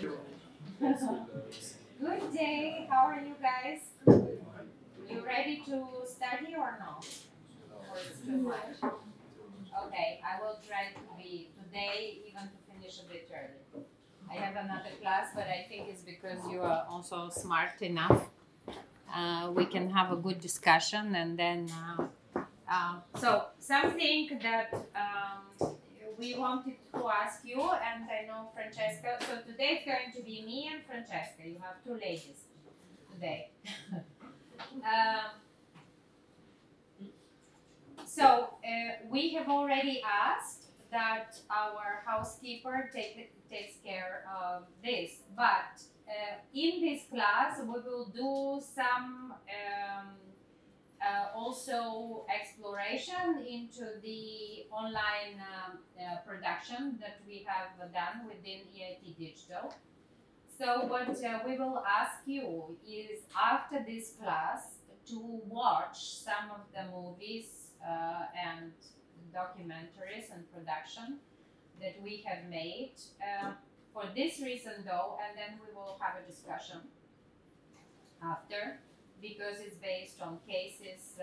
Good day. How are you guys? You ready to study or no? Or it's too much? Okay, I will try to be today even to finish a bit early. I have another class, but I think it's because you are also smart enough. We can have a good discussion and then. So something that we wanted to ask you, and I know Francesca. So today it's going to be me and Francesca. You have two ladies today. We have already asked that our housekeeper takes care of this, but in this class we will do some also exploration into the online production that we have done within EIT Digital. So what we will ask you is after this class to watch some of the movies and documentaries and production that we have made for this reason though, and then we will have a discussion after, because it's based on cases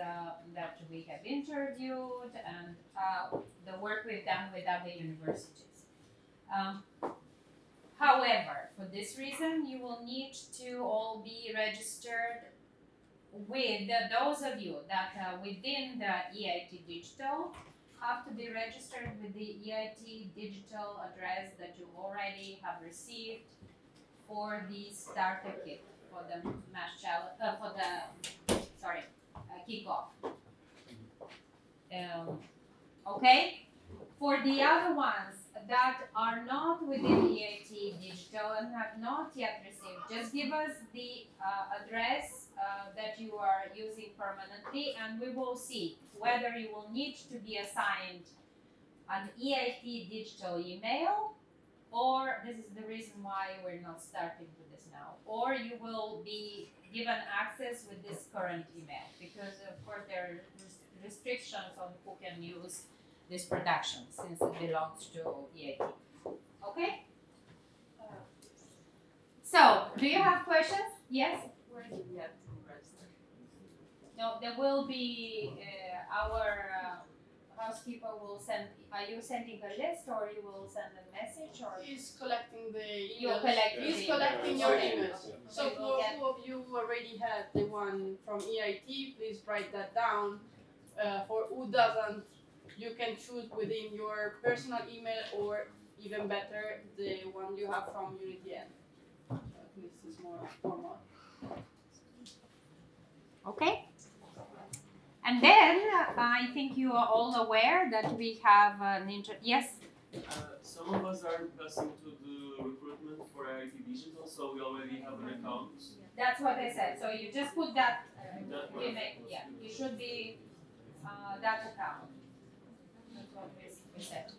that we have interviewed and the work we've done with other universities. However, for this reason, you will need to all be registered with those of you that are within the EIT Digital have to be registered with the EIT Digital address that you already have received for the starter kit, for the mass challenge, kickoff. Okay? For the other ones that are not within EIT Digital and have not yet received, just give us the address that you are using permanently, and we will see whether you will need to be assigned an EIT Digital email, or this is the reason why we're not starting with this now, or you will be given access with this current email, because of course there are restrictions on who can use this production since it belongs to EIT. Okay? So, do you have questions? Yes? Where do we have to register? No, there will be our housekeeper will send. Are you sending a list or you will send a message or? He's collecting the emails. You're collecting. He's collecting your emails. So will for who of you already had the one from EIT, please write that down. For who doesn't, you can choose within your personal email or even better, the one you have from UnityN. At least it's more formal. Okay. And then I think you are all aware that we have an yes? Some of us are passing to the recruitment for IIT Digital, so we already have an account. That's what I said. So you just put that, you should be that account. That's what we said.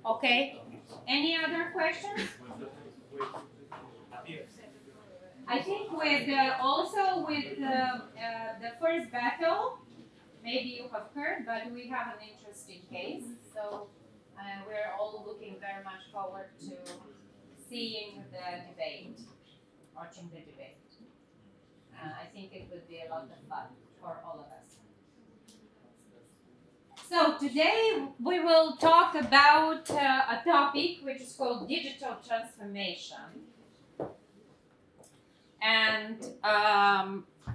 Okay. Any other questions? I think with also with the first battle, maybe you have heard, but we have an interesting case. So we're all looking very much forward to seeing the debate, watching the debate. I think it would be a lot of fun for all of us. So today we will talk about a topic which is called digital transformation, and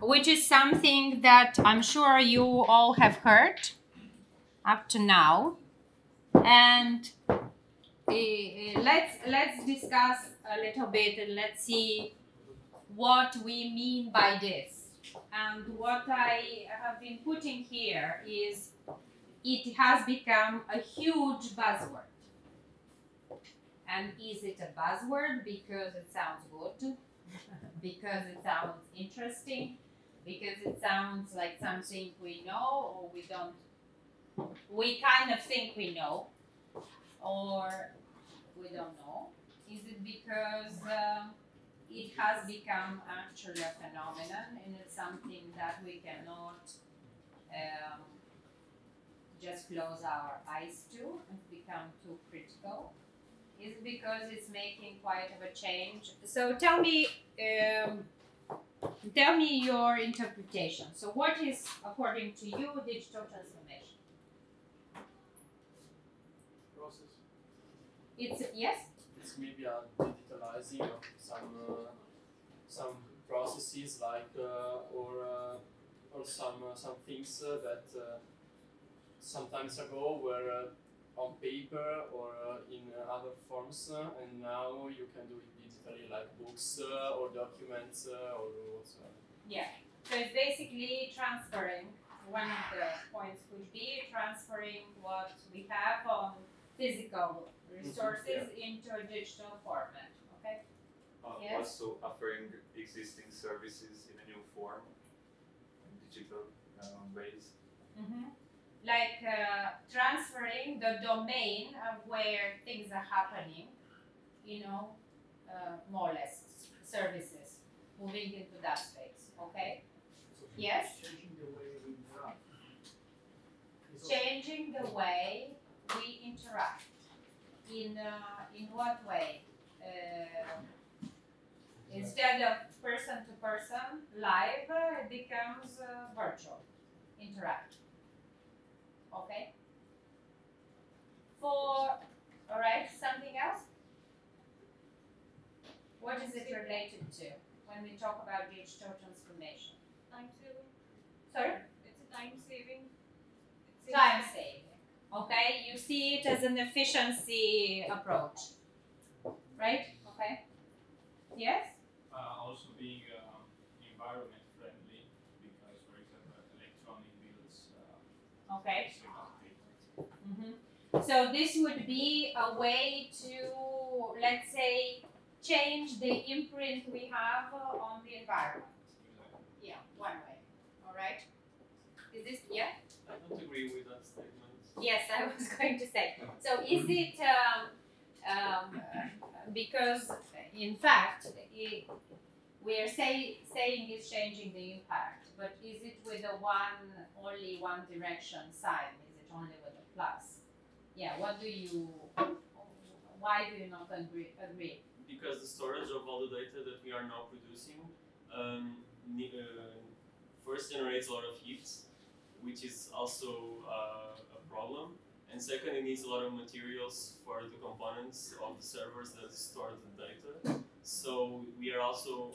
which is something that I'm sure you all have heard up to now. And let's discuss a little bit and let's see what we mean by this. And what I have been putting here is it has become a huge buzzword. And is it a buzzword because it sounds good? Because it sounds interesting? Because it sounds like something we know or we don't? We kind of think we know, or we don't know. Is it because it has become actually a phenomenon and it's something that we cannot just close our eyes to and become too critical? Is it because it's making quite of a change? So tell me your interpretation. So what is, according to you, digital transformation? Process. It's yes. It's maybe a digitalizing of some processes like or some things that sometimes ago were on paper or in other forms, and now you can do it digitally, like books or documents or whatsoever. Yeah. So it's basically transferring. One of the points would be transferring what we have on physical resources into a digital format. Okay. Yes? Also offering existing services in a new form, in digital ways. Mm-hmm. Like transferring the domain of where things are happening, more or less services, moving into that space. Okay. Yes. Changing the way we interact. Changing the way we interact. In what way? Instead of person to person, live, it becomes virtual, interact. Okay. All right, something else? What is it related to when we talk about digital transformation? Time saving. Sorry? It's a time saving. Time saving. Okay, you see it as an efficiency approach, right? Okay. Yes? Also being environment friendly, because for example electronic bills Okay. save on paper. Mm-hmm. So this would be a way to, let's say, change the imprint we have on the environment. Exactly. Yeah, one way. All right. Is this, yeah? I don't agree with that statement. Yes, I was going to say. So is it because, in fact, we are saying it's changing the impact, but is it with a only one direction sign? Is it only with a plus? Yeah. Why do you not agree? Because the storage of all the data that we are now producing first generates a lot of heat, which is also a problem. And second, it needs a lot of materials for the components of the servers that store the data. So we are also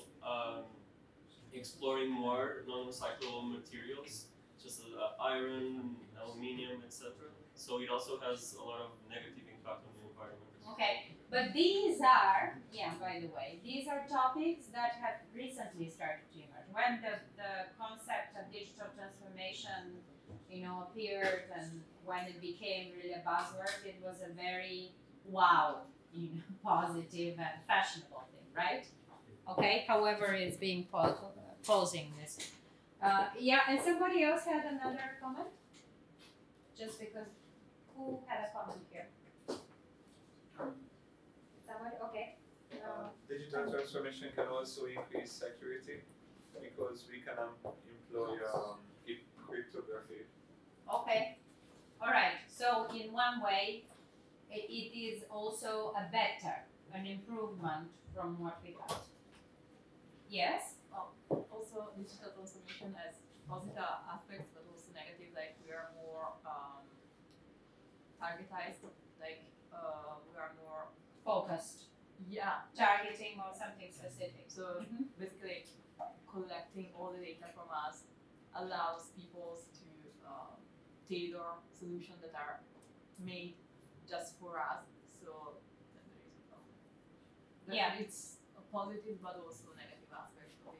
exploring more non-recyclable materials, just iron, aluminium, etc. So it also has a lot of negative impact on the environment. Okay, but these are, by the way, these are topics that have recently started to emerge. When the concept of digital transformation, appeared, and when it became really a buzzword, it was a very positive and fashionable thing, right? Okay, however, it's being posing this. And somebody else had another comment? Just because, who had a comment here? Somebody? Okay. Digital transformation can also increase security because we can employ cryptography. Okay. All right. So in one way, it is also an improvement from what we had. Yes? Also, digital transformation has positive aspects, but also negative. Like we are more targetized. Like we are more Focused. Yeah. Targeting or something specific. So basically, collecting all the data from us allows people to tailor solutions that are made just for us. So then there is a problem. But it's a positive but also negative aspect of it.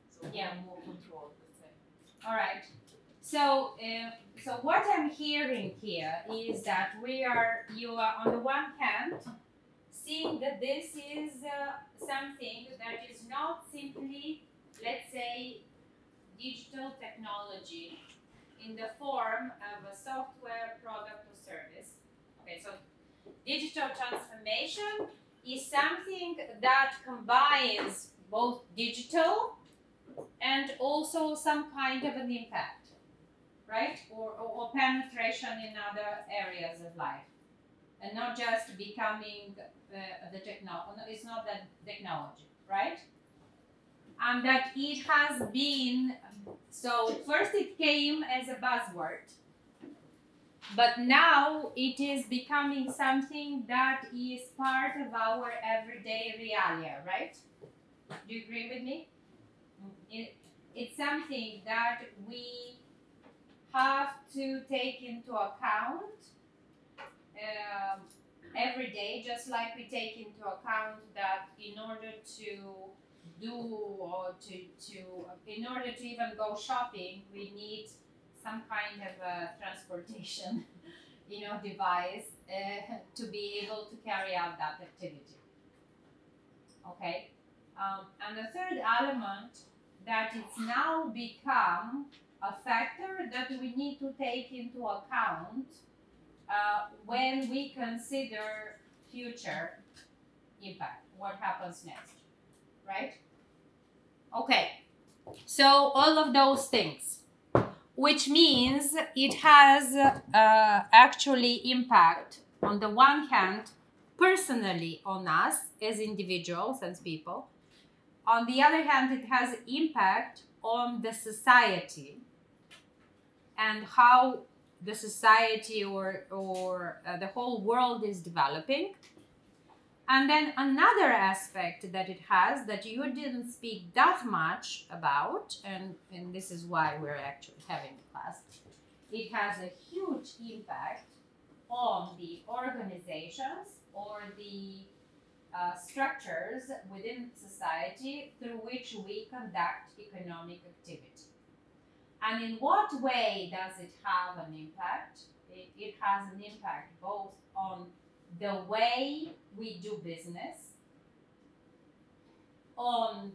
So we have more control, let's say. All right. So, so what I'm hearing here is that you are on the one hand seeing that this is something that is not simply, let's say, digital technology in the form of a software, product, or service. Okay, so digital transformation is something that combines both digital and also some kind of an impact, right? Or penetration in other areas of life. and not just becoming the technology. It's not that technology, right? And that it has been, so first it came as a buzzword, but now it is becoming something that is part of our everyday realia, right? Do you agree with me? It's something that we have to take into account every day, just like we take into account that in order to do or in order to even go shopping, we need some kind of a transportation, device to be able to carry out that activity. Okay, and the third element that it's now become a factor that we need to take into account when we consider future impact, what happens next, right? Okay, so all of those things, which means it has actually impact on the one hand personally on us as individuals, as people. On the other hand, it has impact on the society and how the society or the whole world is developing. And then another aspect that it has that you didn't speak that much about, and this is why we're actually having the class, it has a huge impact on the organizations or the structures within society through which we conduct economic activity. And in what way does it have an impact? It has an impact both on the way we do business, on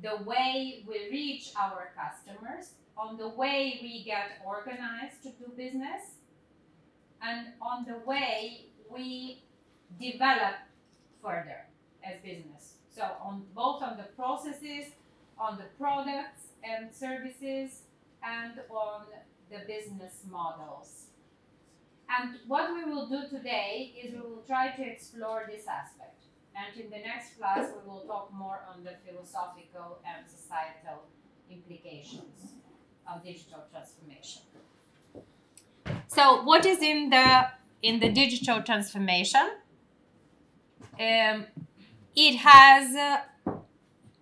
the way we reach our customers, on the way we get organized to do business, and on the way we develop further as business. So both on the processes, on the products and services, and on the business models. And what we will do today is we will try to explore this aspect. And in the next class, we will talk more on the philosophical and societal implications of digital transformation. So what is in the digital transformation? It has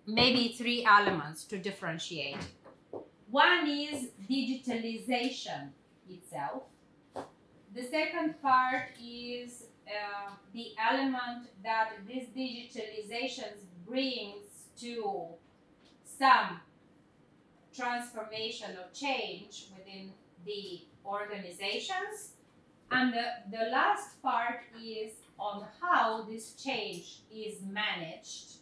maybe three elements to differentiate. One is digitalization itself. The second part is the element that this digitalization brings to some transformation or change within the organizations. And the last part is on how this change is managed,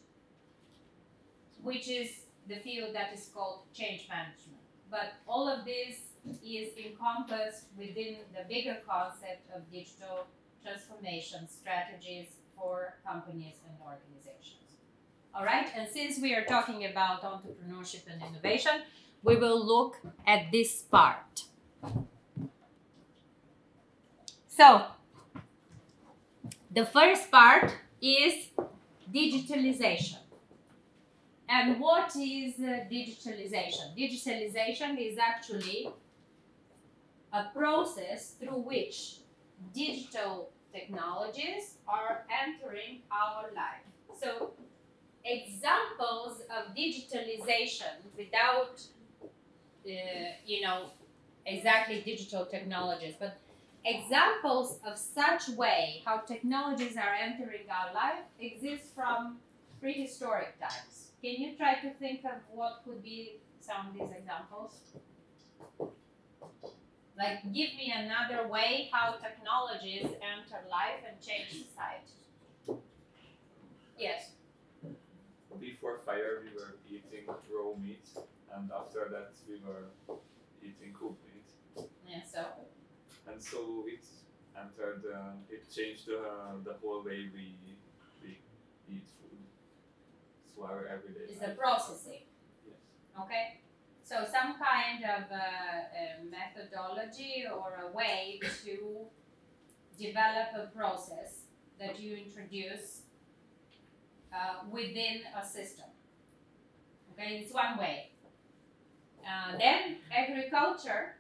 which is the field that is called change management. But all of this is encompassed within the bigger concept of digital transformation strategies for companies and organizations. All right, and since we are talking about entrepreneurship and innovation, we will look at this part. So, the first part is digitalization. And what is digitalization? Digitalization is actually a process through which digital technologies are entering our life. So, examples of digitalization without, exactly digital technologies, but examples of such way how technologies are entering our life exist from prehistoric times. Can you try to think of what could be some of these examples? Like, give me another way how technologies enter life and change society. Yes? Before fire, we were eating raw meat, and after that, we were eating cooked meat. Yeah, so? And so it entered, it changed the whole way we eat food. So our everyday It's life. the processing. Yes. Okay? So some kind of methodology or a way to develop a process that you introduce within a system. Okay, it's one way. Then agriculture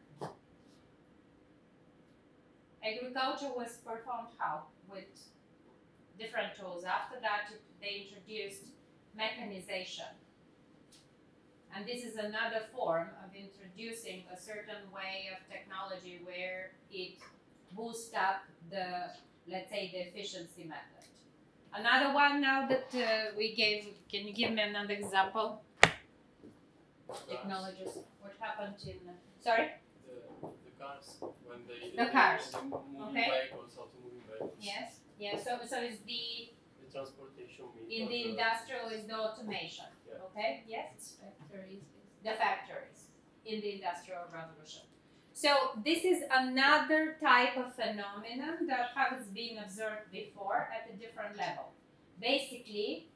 was performed how? With different tools. After that, they introduced mechanization. And this is another form of introducing a certain way of technology where it boosts up the, let's say, the efficiency method. Another one now that we gave, can you give me another example? Technologies. What happened in, sorry? The cars, when they The cars. the moving Okay. vehicles, automobile vehicles. Yes. Yeah. So it's the Transportation in the industrial is the automation. Yeah. Okay. Yes. Factories. The factories in the industrial revolution. So this is another type of phenomenon that has been observed before at a different level. Basically,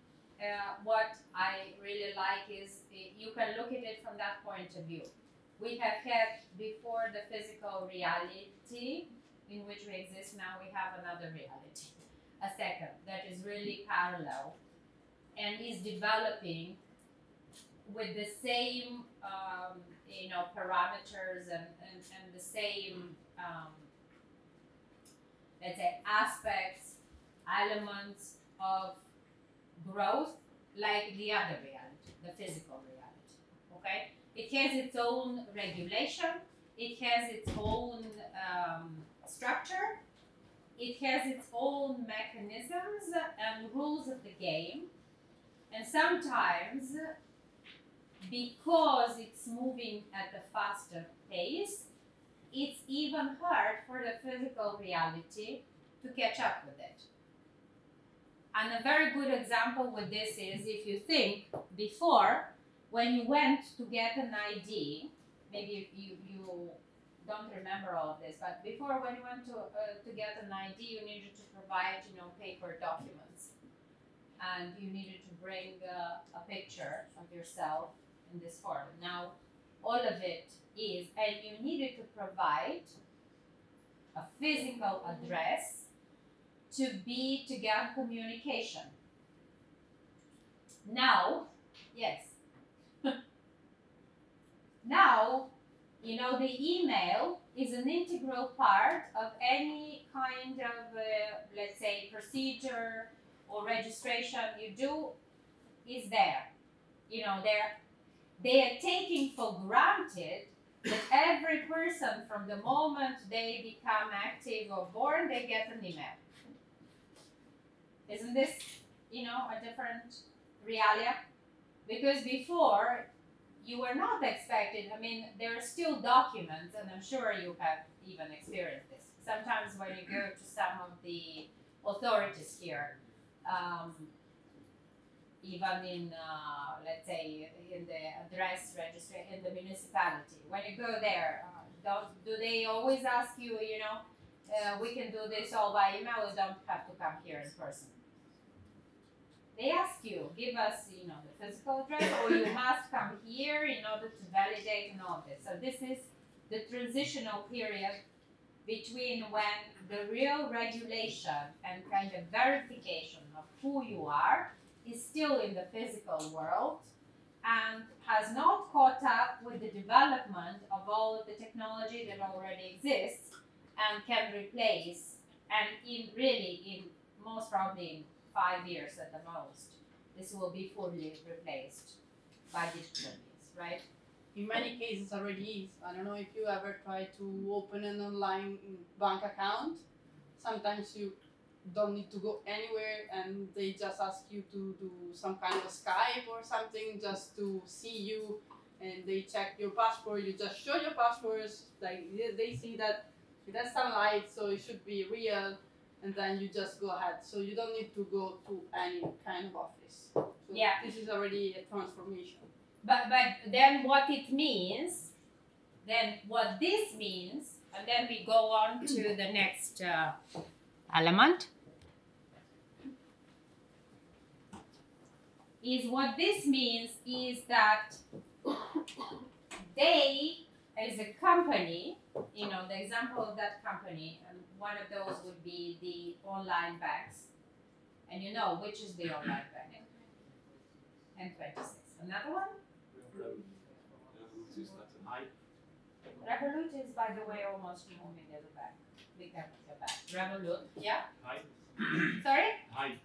what I really like is you can look at it from that point of view. We have had before the physical reality in which we exist, now we have another reality, a second, that is really parallel and is developing with the same parameters and the same let's say aspects, elements of growth like the other reality, the physical reality. Okay? It has its own regulation, it has its own structure, it has its own mechanisms and rules of the game, and sometimes because it's moving at a faster pace, it's even hard for the physical reality to catch up with it. And a very good example with this is if you think before, when you went to get an ID, maybe you don't remember all of this, but before when you went to get an ID, you needed to provide paper documents, and you needed to bring a picture of yourself in this form. Now, all of it is, and you needed to provide a physical address to get communication. Now, yes. Now, the email is an integral part of any kind of, let's say, procedure or registration you do is there. They are taking for granted that every person from the moment they become active or born, they get an email. Isn't this, a different realia? Because before, you were not expected. I mean, there are still documents, and I'm sure you have even experienced this. Sometimes when you go to some of the authorities here, even in, let's say, in the address registry in the municipality, when you go there, do they always ask you, we can do this all by email, you don't have to come here in person? They ask you, give us, the physical address, or you must come here in order to validate and all this. So this is the transitional period between when the real regulation and kind of verification of who you are is still in the physical world and has not caught up with the development of all of the technology that already exists and can replace, and in most probably in 5 years at the most, this will be fully replaced by digital means, right? In many cases already is. I don't know if you ever try to open an online bank account. Sometimes you don't need to go anywhere and they just ask you to do some kind of Skype or something just to see you, and they check your passport. You just show your passports, like they see that it has sunlight, so it should be real, and then you just go ahead. So you don't need to go to any kind of office. So yeah, this is already a transformation. But then what it means, what this means, and then we go on to the next element, is what this means is that they, as a company, the example of that company, and one of those would be the online banks. And you know which is the online bank. N26. Another one? Revolut is not an I Revolut is, by the way, almost moving as a bank. Becoming a bank. Revolut. Yeah? Hype. Sorry? Hype.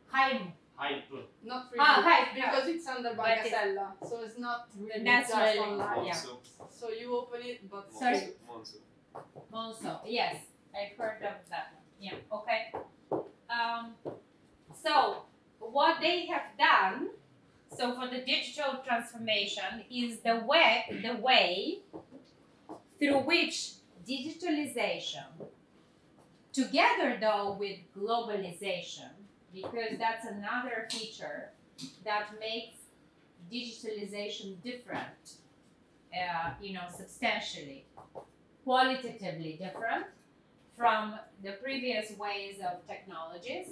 Hype. Hype. Not Ah, really, right, because it's under But it's- Bagatella, so it's not really That's just really- online. yeah. Monzo. So you open it, but Sorry? Monzo. Also, yes, I've heard of that one. Yeah, okay. So what they have done, so for the digital transformation, is the way through which digitalization, together though with globalization, because that's another feature that makes digitalization different, substantially, qualitatively different from the previous ways of technologies,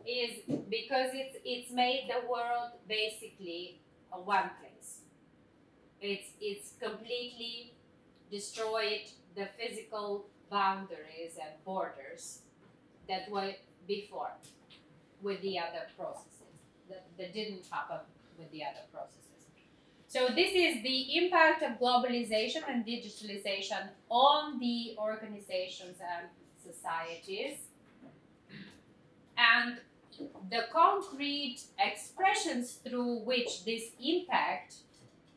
is because it's made the world basically a one place. It's completely destroyed the physical boundaries and borders that were before with the other processes that didn't happen with the other processes. So this is the impact of globalization and digitalization on the organizations and societies. And the concrete expressions through which this impact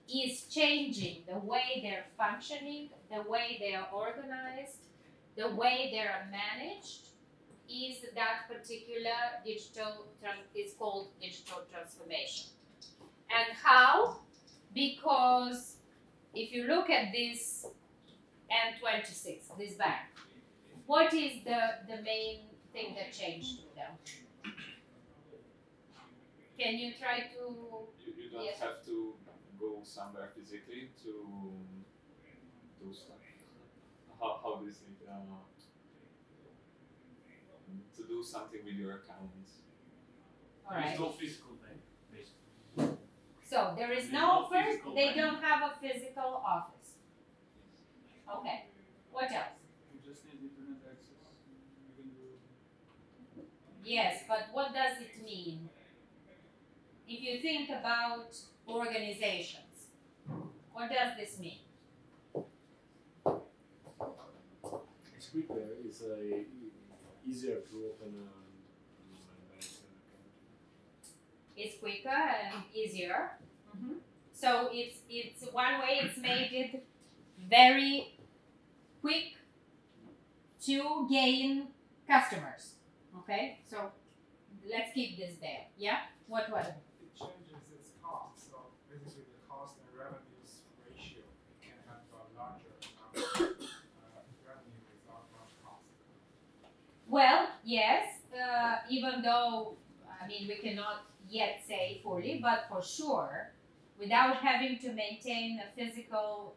is changing the way they're functioning, the way they are organized, the way they are managed, is that particular is called digital transformation. And how? Because if you look at this N26, this bank, what is the main thing that changed with them? Can you try to? You don't Yes. have to go somewhere physically to do stuff. How do you say it? To do something with your account. All right. There's no physical bank, basically. So there is There's no no first. physical They bank. don't have a physical office. Okay. What else? You just need internet access. You can do. Yes, but what does it mean? If you think about organizations, what does this mean? It's quicker. It's easier to open an online bank account. It's quicker and easier. So it's one way. It's made it very quick to gain customers. Okay, so let's keep this there. Yeah. What was it? It changes its cost. So basically, the cost and revenues ratio can have a larger amount of revenue without much cost. Well, yes. Even though we cannot yet say fully, but for sure, without having to maintain a physical,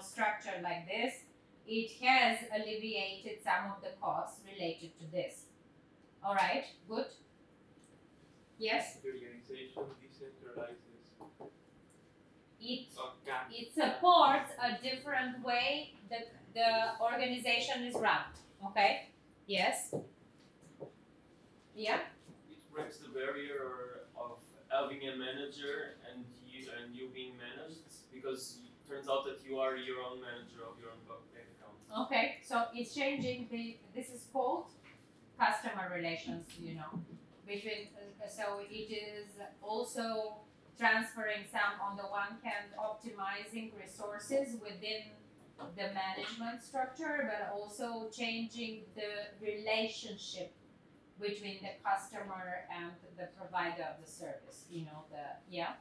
structure like this, it has alleviated some of the costs related to this. All right. Good. Yes. The organization decentralizes. It supports a different way that the organization is run. Okay? Yes? Yeah? It breaks the barrier of having a manager and you being managed, because it turns out that you are your own manager of your own bank account. Okay, so it's changing this is called customer relations, between, so it is also transferring some, on the one hand, optimizing resources within the management structure, but also changing the relationship between the customer and the provider of the service, yeah?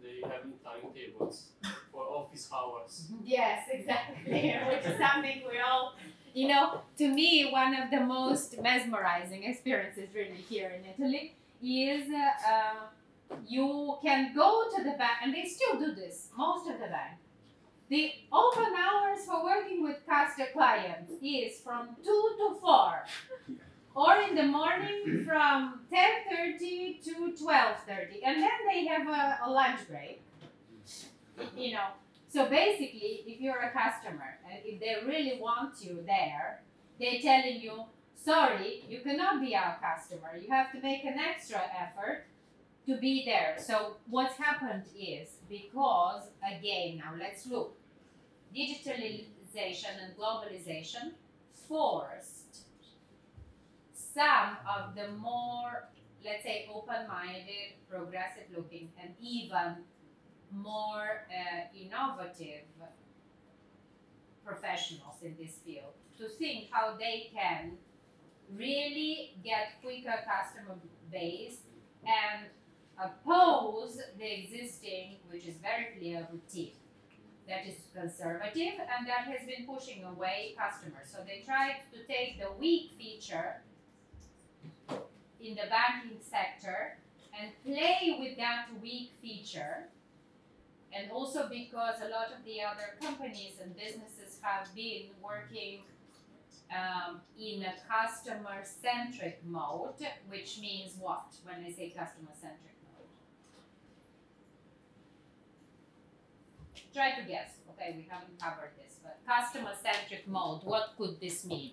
They have timetables for office hours. Yes, exactly, which is something we all, to me, one of the most mesmerizing experiences really here in Italy is you can go to the bank, and they still do this, most of the bank. The open hours for working with clients is from 2 to 4, or in the morning from 10:30 to 12:30, and then they have a lunch break. So basically, if you're a customer and if they really want you there, they're telling you, sorry, you cannot be our customer. You have to make an extra effort to be there. So what's happened is, because, again, now let's look, digitalization and globalization forced some of the more, let's say, open-minded, progressive-looking, and even more innovative professionals in this field to think how they can really get quicker customer base and oppose the existing, which is very clear, routine that is conservative and that has been pushing away customers. So they tried to take the weak feature in the banking sector and play with that weak feature. And also because a lot of the other companies and businesses have been working in a customer-centric mode, which means what when I say customer-centric mode? Try to guess. Okay, we haven't covered this, but customer-centric mode, what could this mean?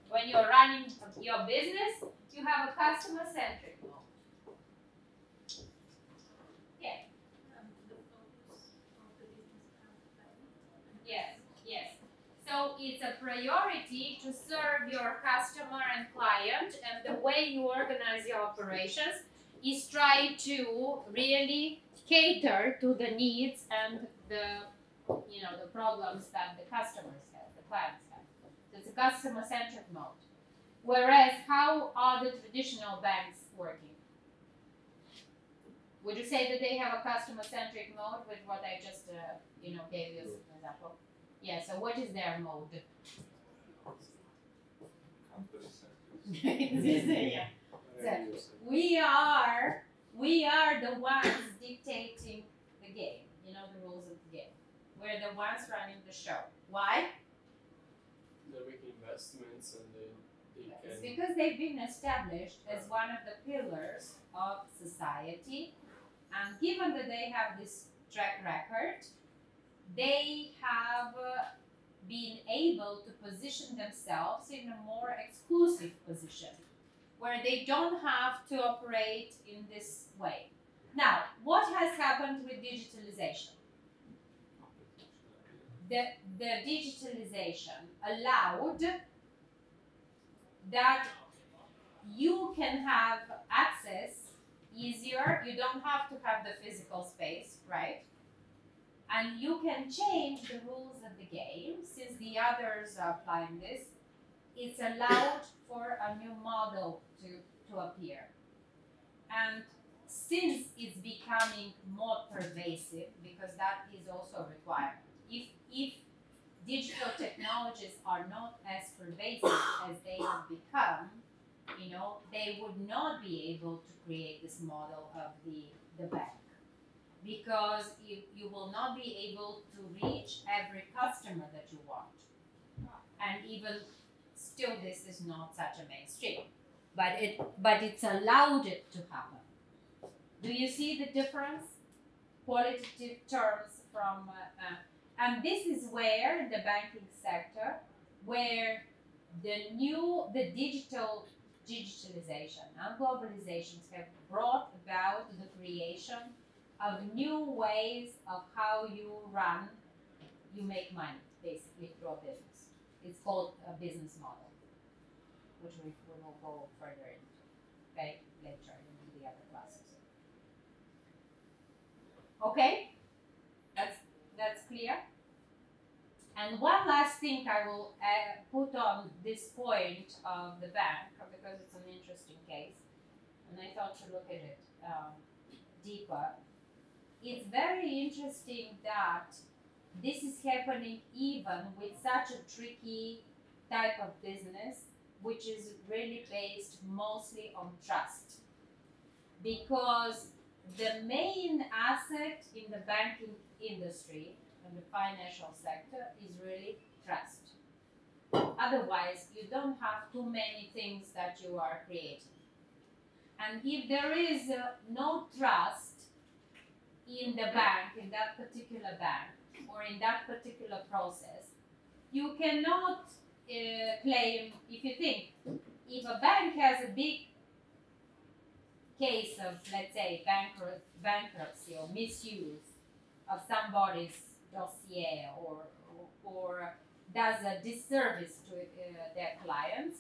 When you're running your business, you have a customer-centric mode. Yeah. Yes, yes. So it's a priority to serve your customer and client, and the way you organize your operations is try to really cater to the needs and the problems that the customers have, the clients have. So it's a customer-centric mode. Whereas, how are the traditional banks working? Would you say that they have a customer-centric mode with what I just gave you as an example? Yeah. So what is their mode? Yeah. So we are the ones dictating the game. The rules of the game. We're the ones running the show. Why? They're making investments and they It's can. because they've been established as one of the pillars of society, and given that they have this track record, they have been able to position themselves in a more exclusive position, where they don't have to operate in this way. Now, what has happened with digitalization? The digitalization allowed that you can have access easier. You don't have to have the physical space, right? And you can change the rules of the game. Since the others are applying this, it's allowed for a new model to appear. And since it's becoming more pervasive, because that is also a requirement, if digital technologies are not as pervasive as they have become, they would not be able to create this model of the bank, because you will not be able to reach every customer that you want. And even still, this is not such a mainstream, but it's allowed it to happen. Do you see the difference? Qualitative terms from, and this is where the banking sector, where the digitalization and globalizations have brought about the creation of new ways of how you make money, basically, through a business. It's called a business model, which we will go further into, okay, later in the other classes. Okay, that's clear. And one last thing I will put on this point of the bank, because it's an interesting case, and I thought to look at it deeper. It's very interesting that this is happening even with such a tricky type of business, which is really based mostly on trust. Because the main asset in the banking industry and the financial sector is really trust. Otherwise, you don't have too many things that you are creating. And if there is no trust in the bank, in that particular bank, or in that particular process, you cannot claim, if you think, if a bank has a big case of, let's say, bankruptcy or misuse of somebody's dossier or does a disservice to their clients,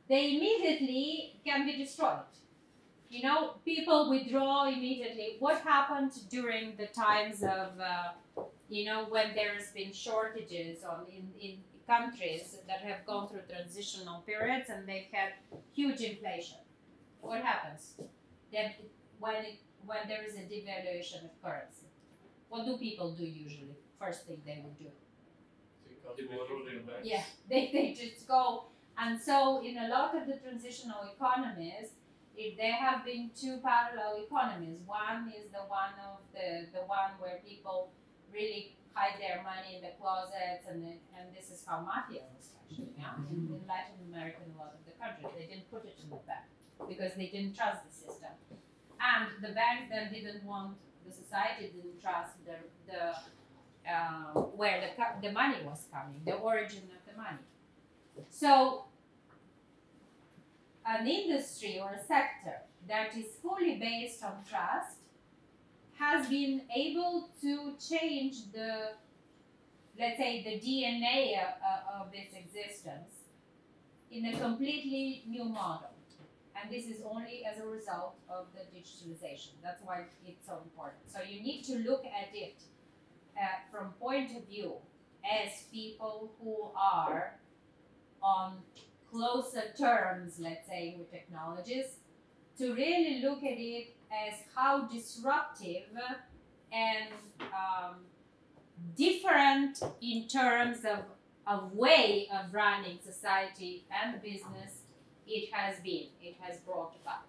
they immediately can be destroyed. You know, people withdraw immediately. What happened during the times of, you know, when there's been shortages in countries that have gone through transitional periods and they've had huge inflation? What happens? That when there is a devaluation of currency, what do people do usually? First thing they would do. Yeah, they just go. And so in a lot of the transitional economies, if there have been two parallel economies, one is the one of the one where people really hide their money in the closets, and this is how mafia was actually, yeah? In Latin America, in a lot of the countries, they didn't put it in the bank because they didn't trust the system, and the banks then didn't want, the society didn't trust where the money was coming, the origin of the money. So an industry or a sector that is fully based on trust has been able to change the, let's say, the DNA of its existence in a completely new model. And this is only as a result of the digitalization. That's why it's so important. So you need to look at it from point of view as people who are on closer terms, let's say, with technologies, to really look at it as how disruptive and different in terms of way of running society and business it has brought about.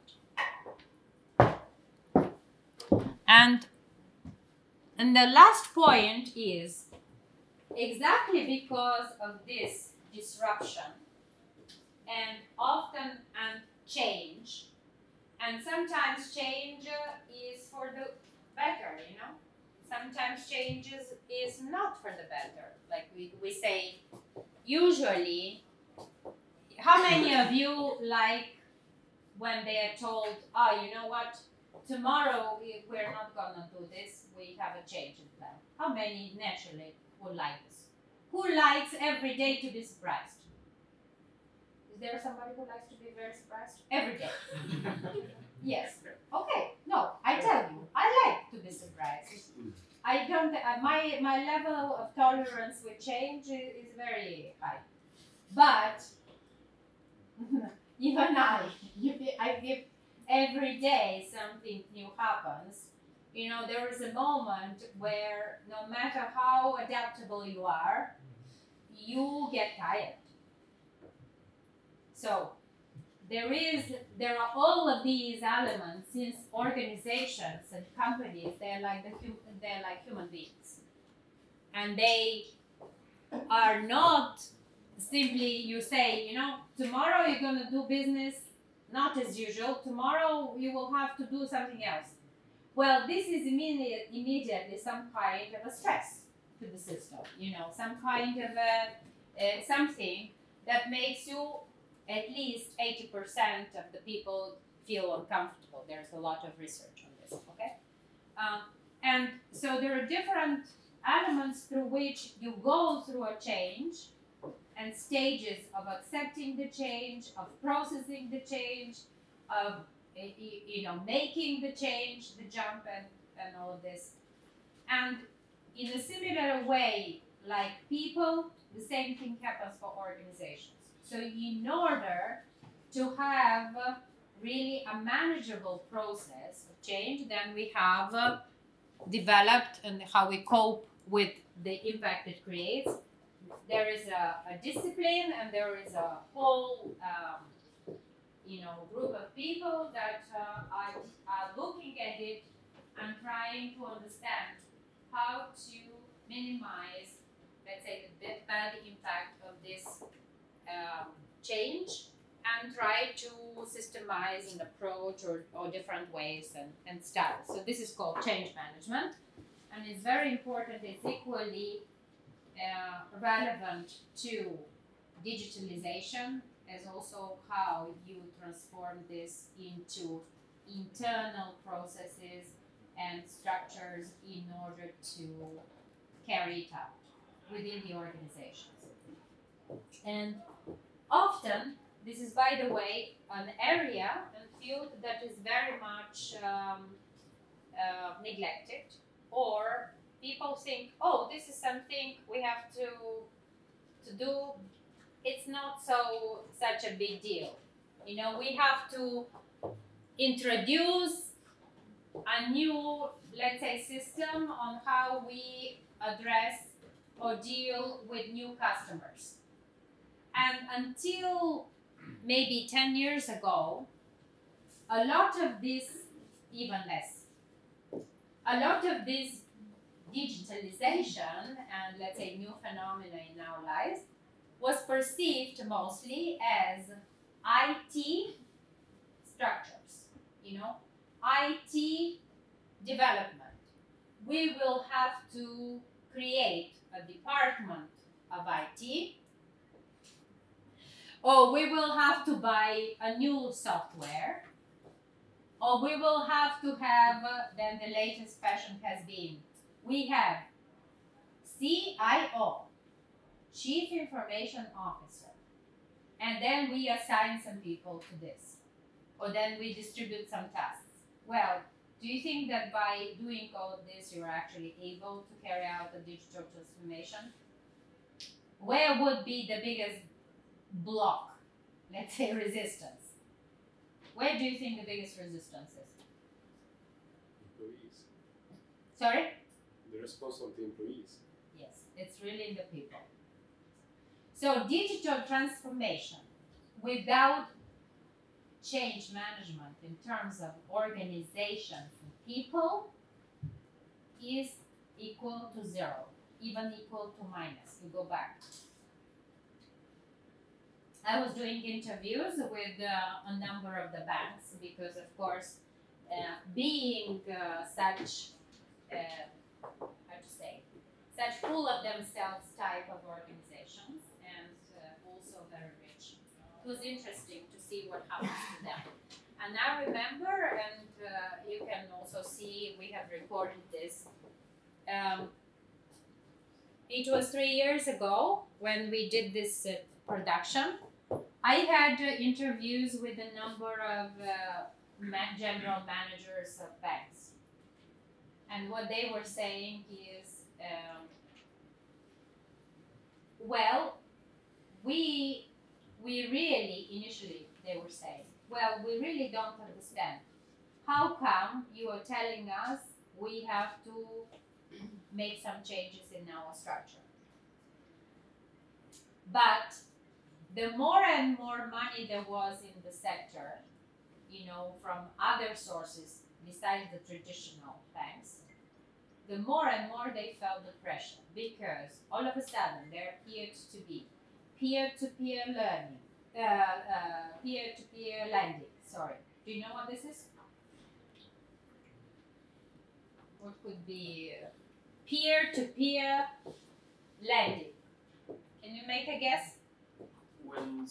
And the last point is exactly because of this disruption and often change, and sometimes change is for the better, you know. Sometimes change is not for the better. Like we say, usually, how many of you like when they are told, oh, you know what, tomorrow we're not gonna do this, we have a change in plan. How many naturally would like this? Who likes every day to be surprised? Is there somebody who likes to be very surprised? Every day. Yes. Okay. No, I tell you, I like to be surprised. I don't. My level of tolerance with change is very high. But even I give every day something new happens. You know, there is a moment where no matter how adaptable you are, you get tired. So there are all of these elements, since organizations and companies, they're like human beings, and they are not simply, you say, you know, tomorrow you're going to do business not as usual, tomorrow you will have to do something else. Well, this is immediately some kind of a stress to the system, you know, some kind of something that makes you, at least 80% of the people feel uncomfortable. There's a lot of research on this, okay? And so there are different elements through which you go through a change and stages of accepting the change, of processing the change, of making the change, the jump and all of this. And in a similar way, like people, the same thing happens for organizations. So in order to have really a manageable process of change, then we have developed and how we cope with the impact it creates. There is a discipline, and there is a whole group of people that are looking at it and trying to understand how to minimize, let's say, the bad impact of this change, and try to systemize an approach or different ways and styles. So this is called change management, and it's very important. It's equally relevant to digitalization as also how you transform this into internal processes and structures in order to carry it out within the organizations. And often, this is, by the way, an area and field that is very much neglected, or people think, oh, this is something we have to do. It's not such a big deal. You know, we have to introduce a new, let's say, system on how we address or deal with new customers. And until maybe 10 years ago, a lot of this, even less, a lot of this digitalization and, let's say, new phenomena in our lives was perceived mostly as IT structures, you know, IT development. We will have to create a department of IT, or we will have to buy a new software, or we will have to have, then the latest fashion has been, we have CIO, Chief Information Officer, and then we assign some people to this, or then we distribute some tasks. Well, do you think that by doing all of this, you're actually able to carry out a digital transformation? Where would be the biggest block, let's say resistance? Where do you think the biggest resistance is? Employees. Sorry? The response of the employees. Yes, it's really in the people. So digital transformation without change management in terms of organizations and people is equal to zero, even equal to minus. You go back. I was doing interviews with a number of the banks because, of course, being such, how to say, such full of themselves type of organizations and also very rich. It was interesting to see what happens to them. And I remember, and you can also see, we have recorded this. It was 3 years ago when we did this production. I had interviews with a number of general managers of banks. And what they were saying is, well, we really, initially they were saying, well, we really don't understand. How come you are telling us we have to make some changes in our structure? But the more and more money there was in the sector, you know, from other sources besides the traditional banks, the more and more they felt the pressure, because all of a sudden there appeared to be peer-to-peer learning, peer-to-peer lending. Sorry, do you know what this is? What could be peer-to-peer lending? Can you make a guess? When,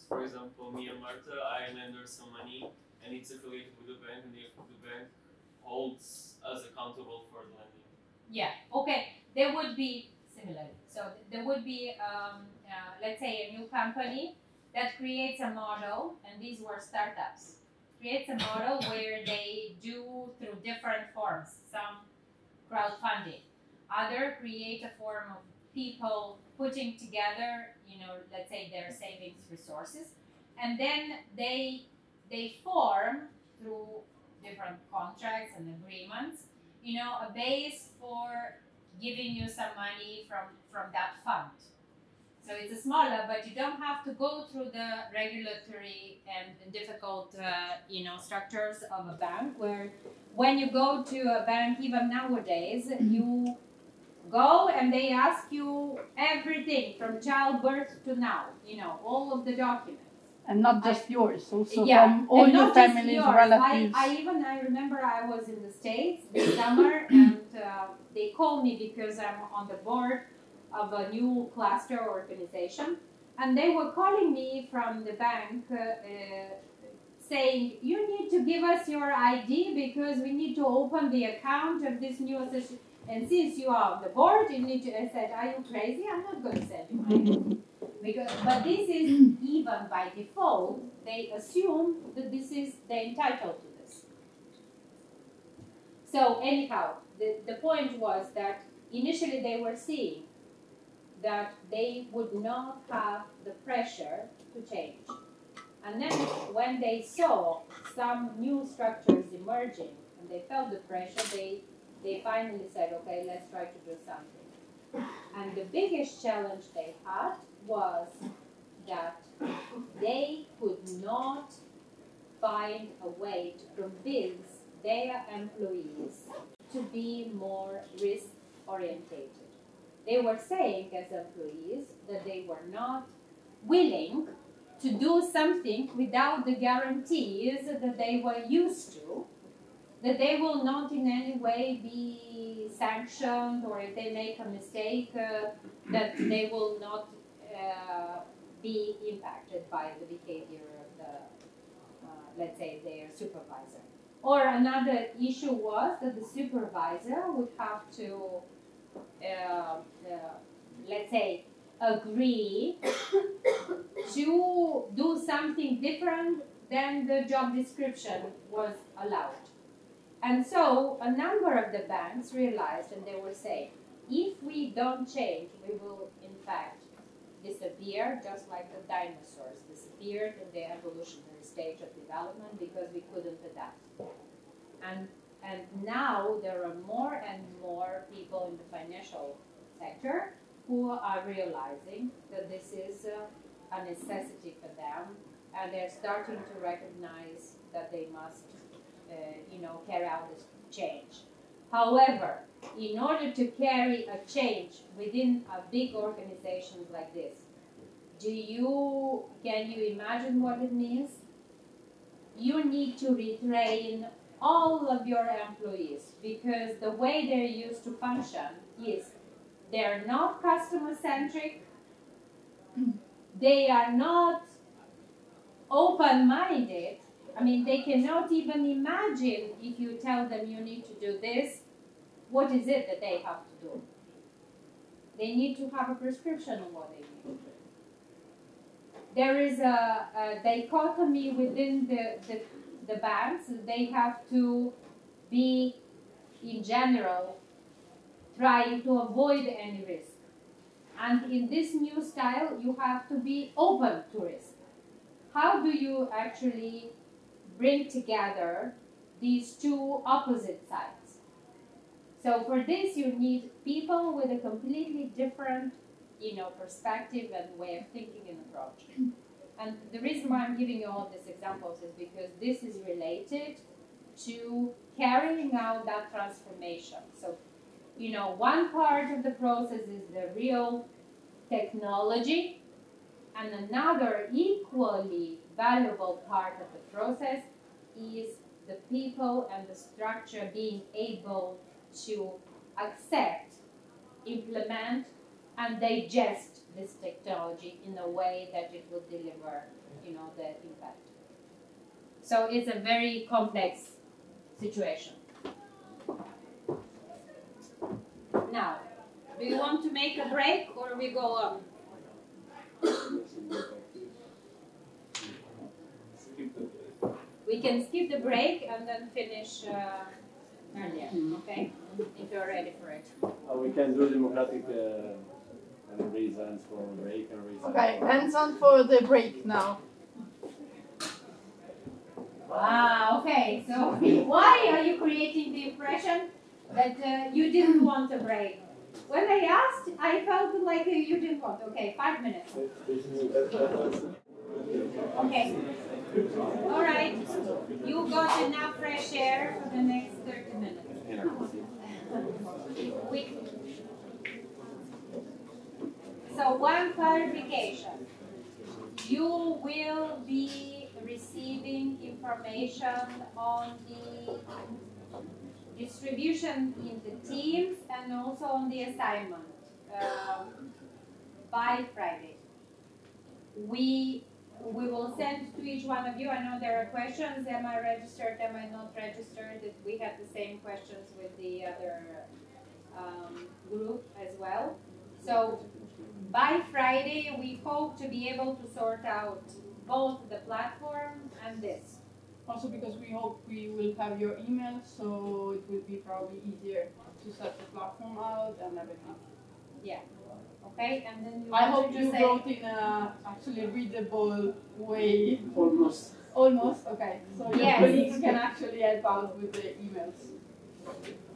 for example, me and Marta, I lend her some money and it's affiliated with the bank, and the bank holds us accountable for the lending. Yeah, okay. There would be, similarly, so there would be, let's say, a new company that creates a model, and these were startups, creates a model where they do through different forms, some crowdfunding, other create a form of people putting together, you know, let's say their savings resources, and then they form through different contracts and agreements, you know, a base for giving you some money from that fund. So it's smaller, but you don't have to go through the regulatory and difficult, you know, structures of a bank, where when you go to a bank, even nowadays, you go and they ask you everything from childbirth to now, you know, all of the documents. And not just yours, also Yeah, from all your family's relatives. I remember I was in the States this summer, and they called me because I'm on the board of a new cluster organization, and they were calling me from the bank saying, you need to give us your ID because we need to open the account of this new association. And since you are on the board, you need to. I said, are you crazy? I'm not going to send you my ID. But this is even by default, they assume that they're entitled to this. So anyhow, the point was that initially they were seeing that they would not have the pressure to change. And then when they saw some new structures emerging and they felt the pressure, they finally said, okay, let's try to do something. And the biggest challenge they had was that they could not find a way to convince their employees to be more risk orientated. They were saying as employees that they were not willing to do something without the guarantees that they were used to, that they will not in any way be sanctioned, or if they make a mistake, that they will not be impacted by the behavior of the, let's say, their supervisor. Or another issue was that the supervisor would have to, let's say, agree to do something different than the job description was allowed. And so a number of the banks realized, and they were saying, if we don't change, we will in fact disappear, just like the dinosaurs disappeared in the evolutionary stage of development because we couldn't adapt. And now there are more and more people in the financial sector who are realizing that this is a necessity for them, and they're starting to recognize that they must, carry out this change. However, in order to carry a change within a big organization like this, can you imagine what it means? You need to retrain all of your employees, because the way they're used to function is they're not customer-centric, they are not open-minded. I mean, they cannot even imagine if you tell them you need to do this, what is it that they have to do? They need to have a prescription on what they need to do. There is a dichotomy within the banks. They have to be, in general, trying to avoid any risk. And in this new style, you have to be open to risk. How do you actually bring together these two opposite sides? So for this, you need people with a completely different, perspective and way of thinking and approach. And the reason why I'm giving you all these examples is because this is related to carrying out that transformation. So, one part of the process is the real technology, and another equally valuable part of the process is the people and the structure being able to accept, implement, and digest this technology in a way that it will deliver, the impact. So it's a very complex situation. Now, do you want to make a break or we go on? We can skip the break and then finish earlier, okay? If you're ready for it. We can do democratic reasons for break and reasons. Okay, hands on for the break now. Okay, so why are you creating the impression that you didn't want a break? When I asked, I felt like you didn't want. Okay, 5 minutes. Okay. All right. You got enough fresh air for the next 30 minutes. So one clarification. You will be receiving information on the distribution in the teams and also on the assignment by Friday. We will send to each one of you. I know there are questions. Am I registered? Am I not registered? We had the same questions with the other group as well. So by Friday, we hope to be able to sort out both the platform and this. Also because we hope we will have your email, so it will be probably easier to set the platform out and everything. Yeah. Okay, and then I hope you wrote in a actually readable way. Almost. Almost, okay. So your Yes. colleagues can actually help out with the emails.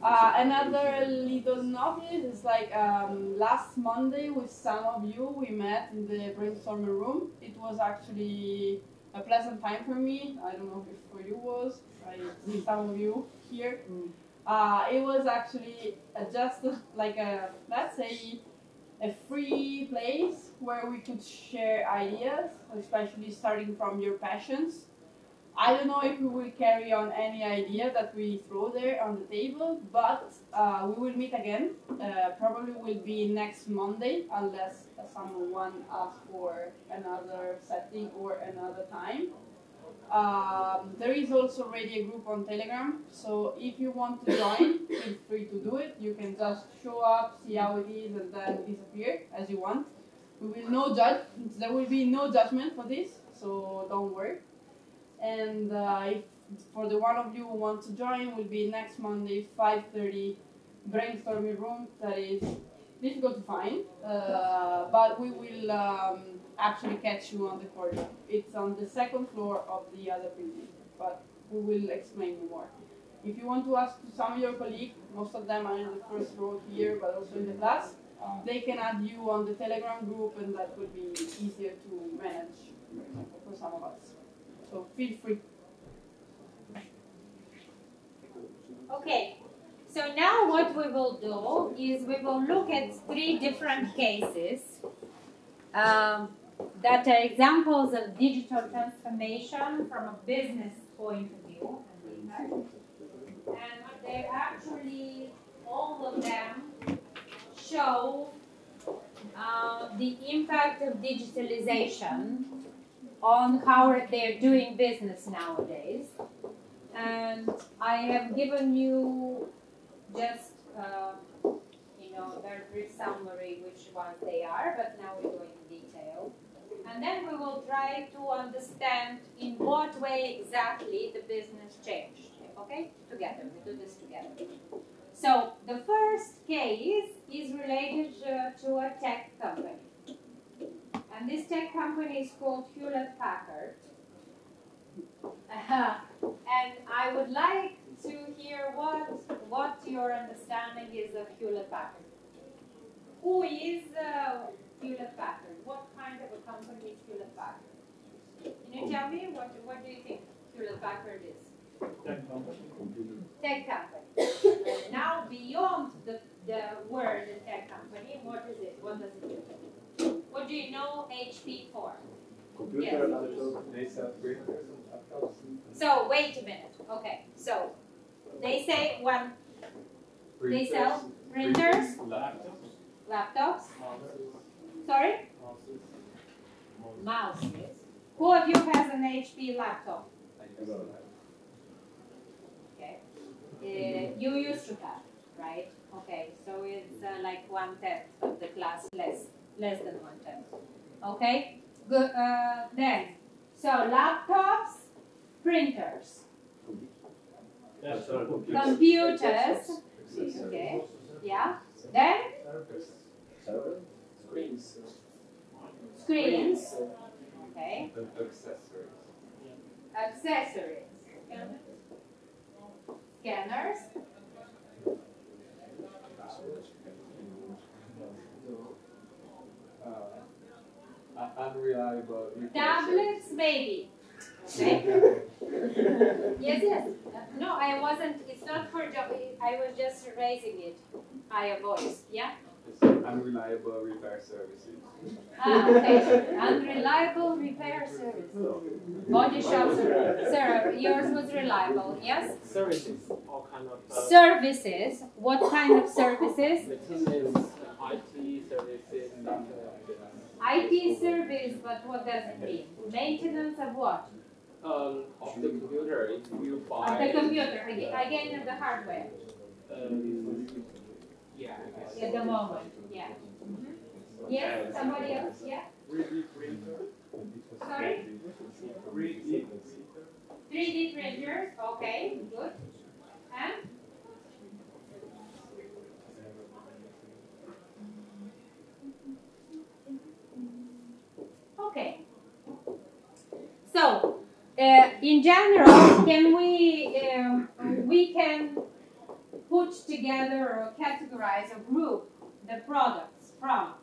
Another little notice is like last Monday with some of you we met in the brainstorming room. It was actually a pleasant time for me. I don't know if for you was. I see some of you here. It was actually just like a, let's say, a free place where we could share ideas, especially starting from your passions. I don't know if we will carry on any idea that we throw there on the table, but we will meet again. Probably will be next Monday, unless someone asks for another setting or another time. There is also already a group on Telegram, so if you want to join, feel free to do it. You can just show up, see how it is, and then disappear as you want. There will be no judgment for this, so don't worry. And if for the one of you who want to join, will be next Monday, 5:30, brainstorming room. That is difficult to find, but we will actually catch you on the corridor. It's on the second floor of the other building, but we will explain you more. If you want to ask to some of your colleagues, most of them are in the first row here, but also in the class, they can add you on the Telegram group, and that will be easier to manage for some of us. So feel free. Okay, so now what we will do is we will look at 3 different cases that are examples of digital transformation from a business point of view. And they actually, all of them show the impact of digitalization on how they're doing business nowadays. And I have given you just, very brief summary which ones they are, but now we go into detail. And then we will try to understand in what way exactly the business changed. Okay? Together, we do this together. So the first case is related to a tech company. And this tech company is called Hewlett-Packard. And I would like to hear what your understanding is of Hewlett-Packard. Who is Hewlett-Packard? What kind of a company is Hewlett-Packard? Can you tell me what do you think Hewlett-Packard is? Tech company. Tech company. Now beyond the word tech company, what is it? What does it do? What do you know HP for? Computer, Yes. laptop, they sell printers and laptops. So wait a minute. Okay, so they say when they sell printers, laptops. Sorry? Mouses. Who of you has an HP laptop? Okay. You used to have, right? Okay, so it's like 1/10 of the class, less than 1/10. Okay, good. Then, so laptops, printers, computers. Okay, yeah. Then screens. Okay. Accessories. Scanners. Unreliable. Tablets, maybe. Okay. Yes. No, I wasn't. It's not for job. I was just raising it. Higher voice. Yeah. Unreliable repair services. Okay. Unreliable repair service. Body shops. Sir, yours was reliable. Yes. Services, all kind of Services. What kind of services? maintenance, IT services. IT service, but what does it mean? Maintenance of what? Of the computer. If you buy. Of the computer, again of the hardware. Yeah. At the moment, yeah. Yes, somebody else, yeah? 3D printer. Sorry? 3D. 3D printers, okay, good. And? Okay. So, in general, can we can put together or categorize or group the products from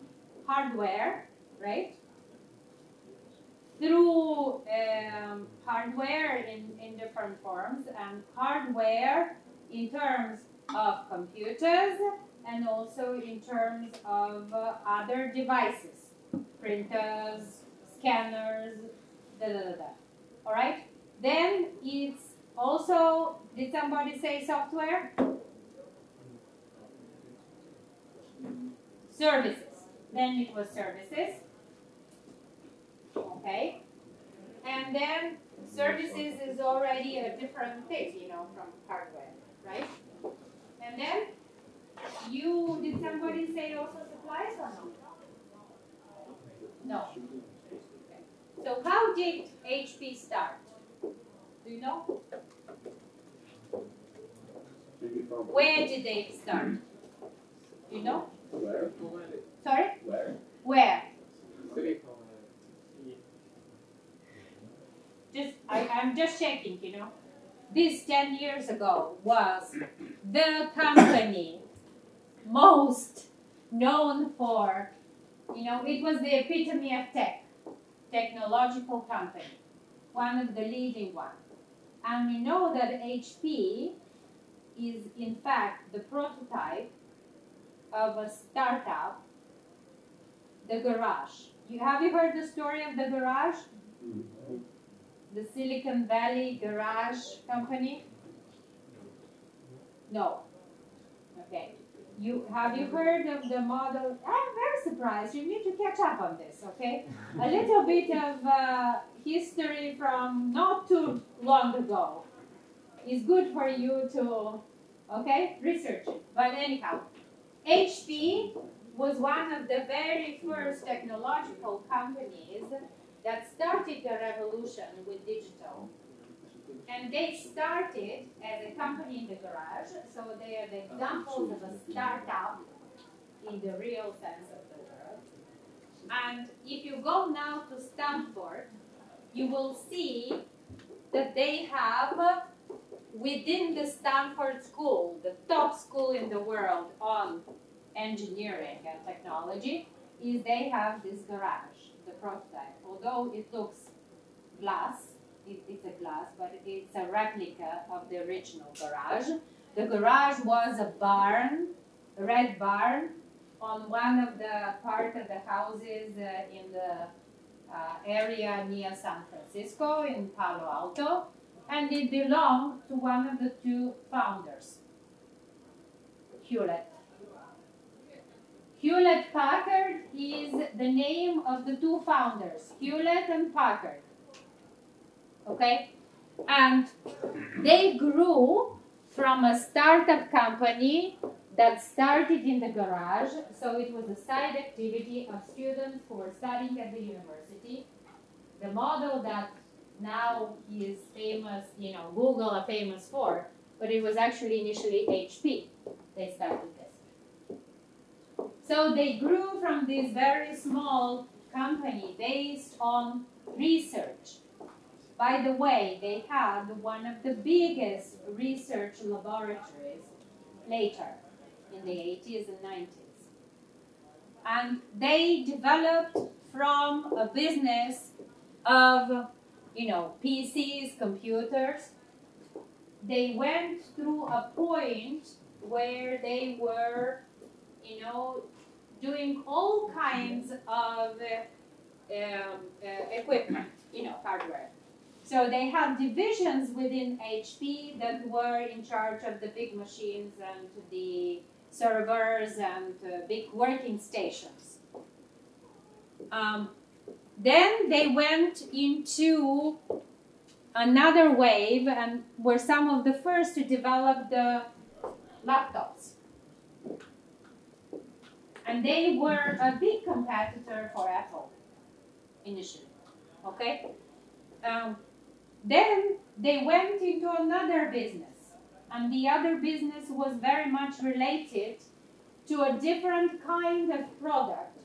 hardware, right? Through hardware in different forms, and hardware in terms of computers and also in terms of other devices, printers, scanners, all right? Then it's also, did somebody say software? Services. Then it was services. Okay. And then services is already a different thing, you know, from hardware, right? And then did somebody say also supplies or no? No. Okay. So how did HP start? Do you know? Where did they start? Do you know? Where? Sorry? Where? Where? Silicon. I'm just checking, you know. This 10 years ago was the company most known for, you know, it was the epitome of technological company, one of the leading ones. And we know that HP is in fact the prototype of a startup, the Garage. Have you heard the story of the Garage? The Silicon Valley Garage company? No. Okay. Have you heard of the model? I'm very surprised. You need to catch up on this, okay? A little bit of history from not too long ago is good for you to, okay, research it. But anyhow, HP was one of the very first technological companies that started a revolution with digital. And they started as a company in the garage, so they are the examples of a startup in the real sense of the word. And if you go now to Stanford, you will see that they have within the Stanford School, the top school in the world on engineering and technology, is they have this garage, the prototype. Although it looks glass, it's a glass, but it's a replica of the original garage. The garage was a barn, a red barn, on one of the part of the houses in the area near San Francisco in Palo Alto, and it belonged to one of the two founders, Hewlett. Hewlett-Packard is the name of the two founders, Hewlett and Packard. Okay? And they grew from a startup company that started in the garage, so it was a side activity of students who were studying at the university. The model that now is famous, you know, Google are famous for, but it was actually initially HP. They started this. So they grew from this very small company based on research. By the way, they had one of the biggest research laboratories later in the 80s and 90s. And they developed from a business of, you know, PCs, computers. They went through a point where they were, you know, doing all kinds of equipment, you know, hardware. So they had divisions within HP that were in charge of the big machines and the servers and big working stations. Then they went into another wave and were some of the first to develop the laptops. And they were a big competitor for Apple initially. Okay? Then they went into another business. And the other business was very much related to a different kind of product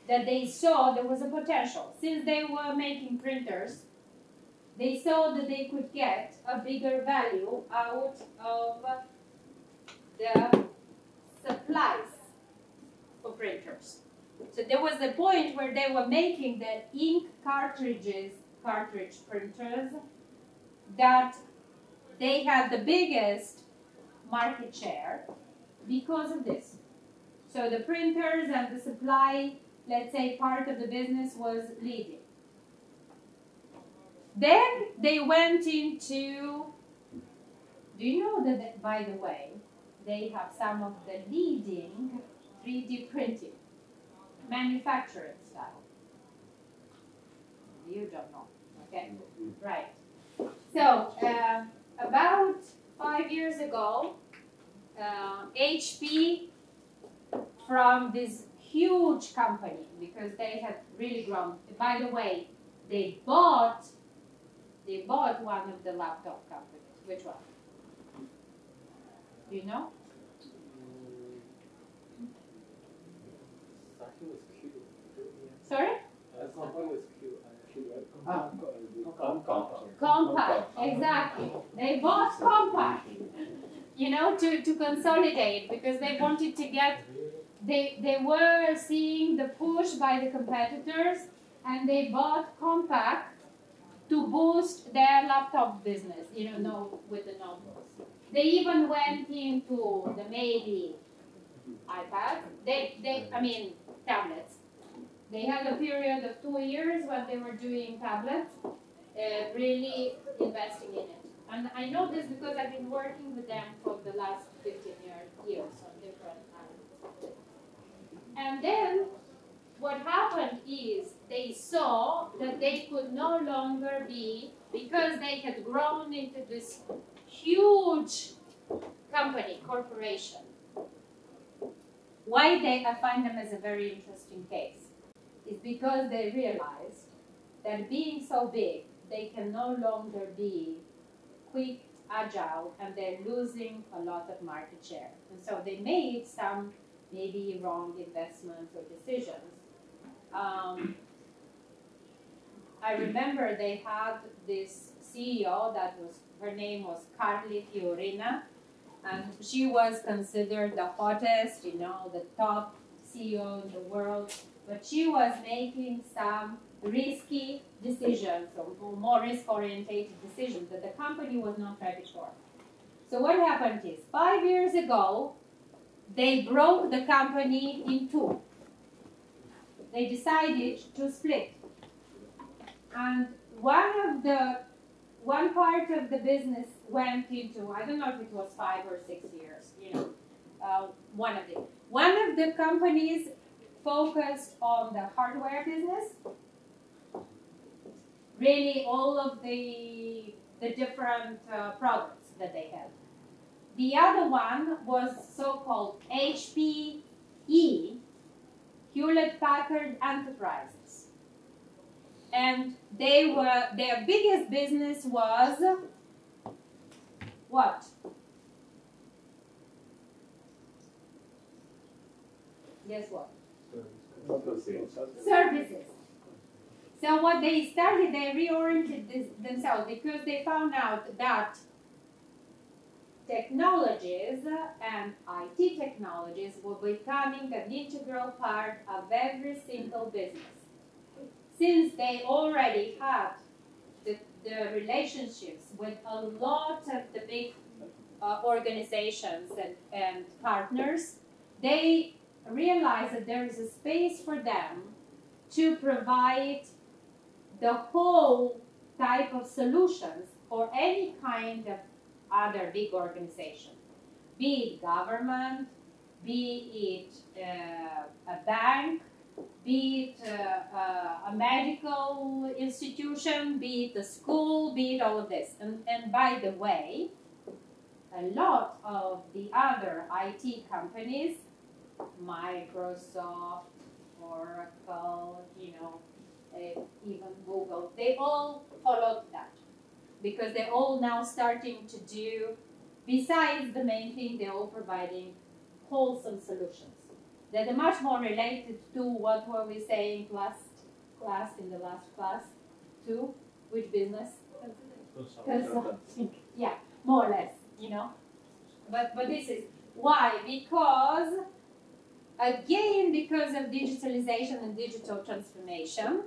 that they saw there was a potential. Since they were making printers, they saw that they could get a bigger value out of the supplies for printers. So there was a point where they were making the ink cartridge printers that they had the biggest market share because of this. So the printers and the supply, let's say, part of the business was leading. Then they went into, do you know that, by the way, they have some of the leading 3D printing, manufacturing style? You don't know, okay? Right. So, about 5 years ago, HP, from this huge company, because they had really grown. By the way, they bought one of the laptop companies. Which one? Do you know? Sorry? Compaq, exactly. They bought Compaq, you know, to consolidate, because they wanted to get, they were seeing the push by the competitors, and they bought Compaq to boost their laptop business, you know, with the notebooks. They even went into the maybe iPad, tablets. They had a period of 2 years when they were doing tablets, really investing in it. And I know this because I've been working with them for the last 15 years on different tablets. And then what happened is they saw that they could no longer be, because they had grown into this huge company, corporation. Why I find them as a very interesting case is because they realized that being so big, they can no longer be quick, agile, and they're losing a lot of market share. And so they made some maybe wrong investments or decisions. I remember they had this CEO her name was Carly Fiorina, and she was considered the hottest, you know, the top CEO in the world, but she was making some risky decisions, or more risk-oriented decisions that the company was not ready for. So what happened is, 5 years ago, they broke the company in two. They decided to split. And one part of the business went into, I don't know if it was 5 or 6 years, you know, one of them. One of the companies focused on the hardware business, really all of the different products that they had. The other one was so-called HPE, Hewlett-Packard Enterprises. And their biggest business was what? Guess what? Services. So what they started, they reoriented themselves because they found out that technologies and IT technologies were becoming an integral part of every single business. Since they already had the relationships with a lot of the big organizations and partners, they realized that there is a space for them to provide the whole type of solutions for any kind of other big organization, be it government, be it a bank, be it a medical institution, be it a school, be it all of this. And by the way, a lot of the other IT companies, Microsoft, Oracle, even Google, they all followed that because they're all now starting to do, besides the main thing, they're all providing wholesome solutions that are much more related to what were we saying in the last class, to which business? Consulting. Yeah, more or less, But this is why, because again, because of digitalization and digital transformation,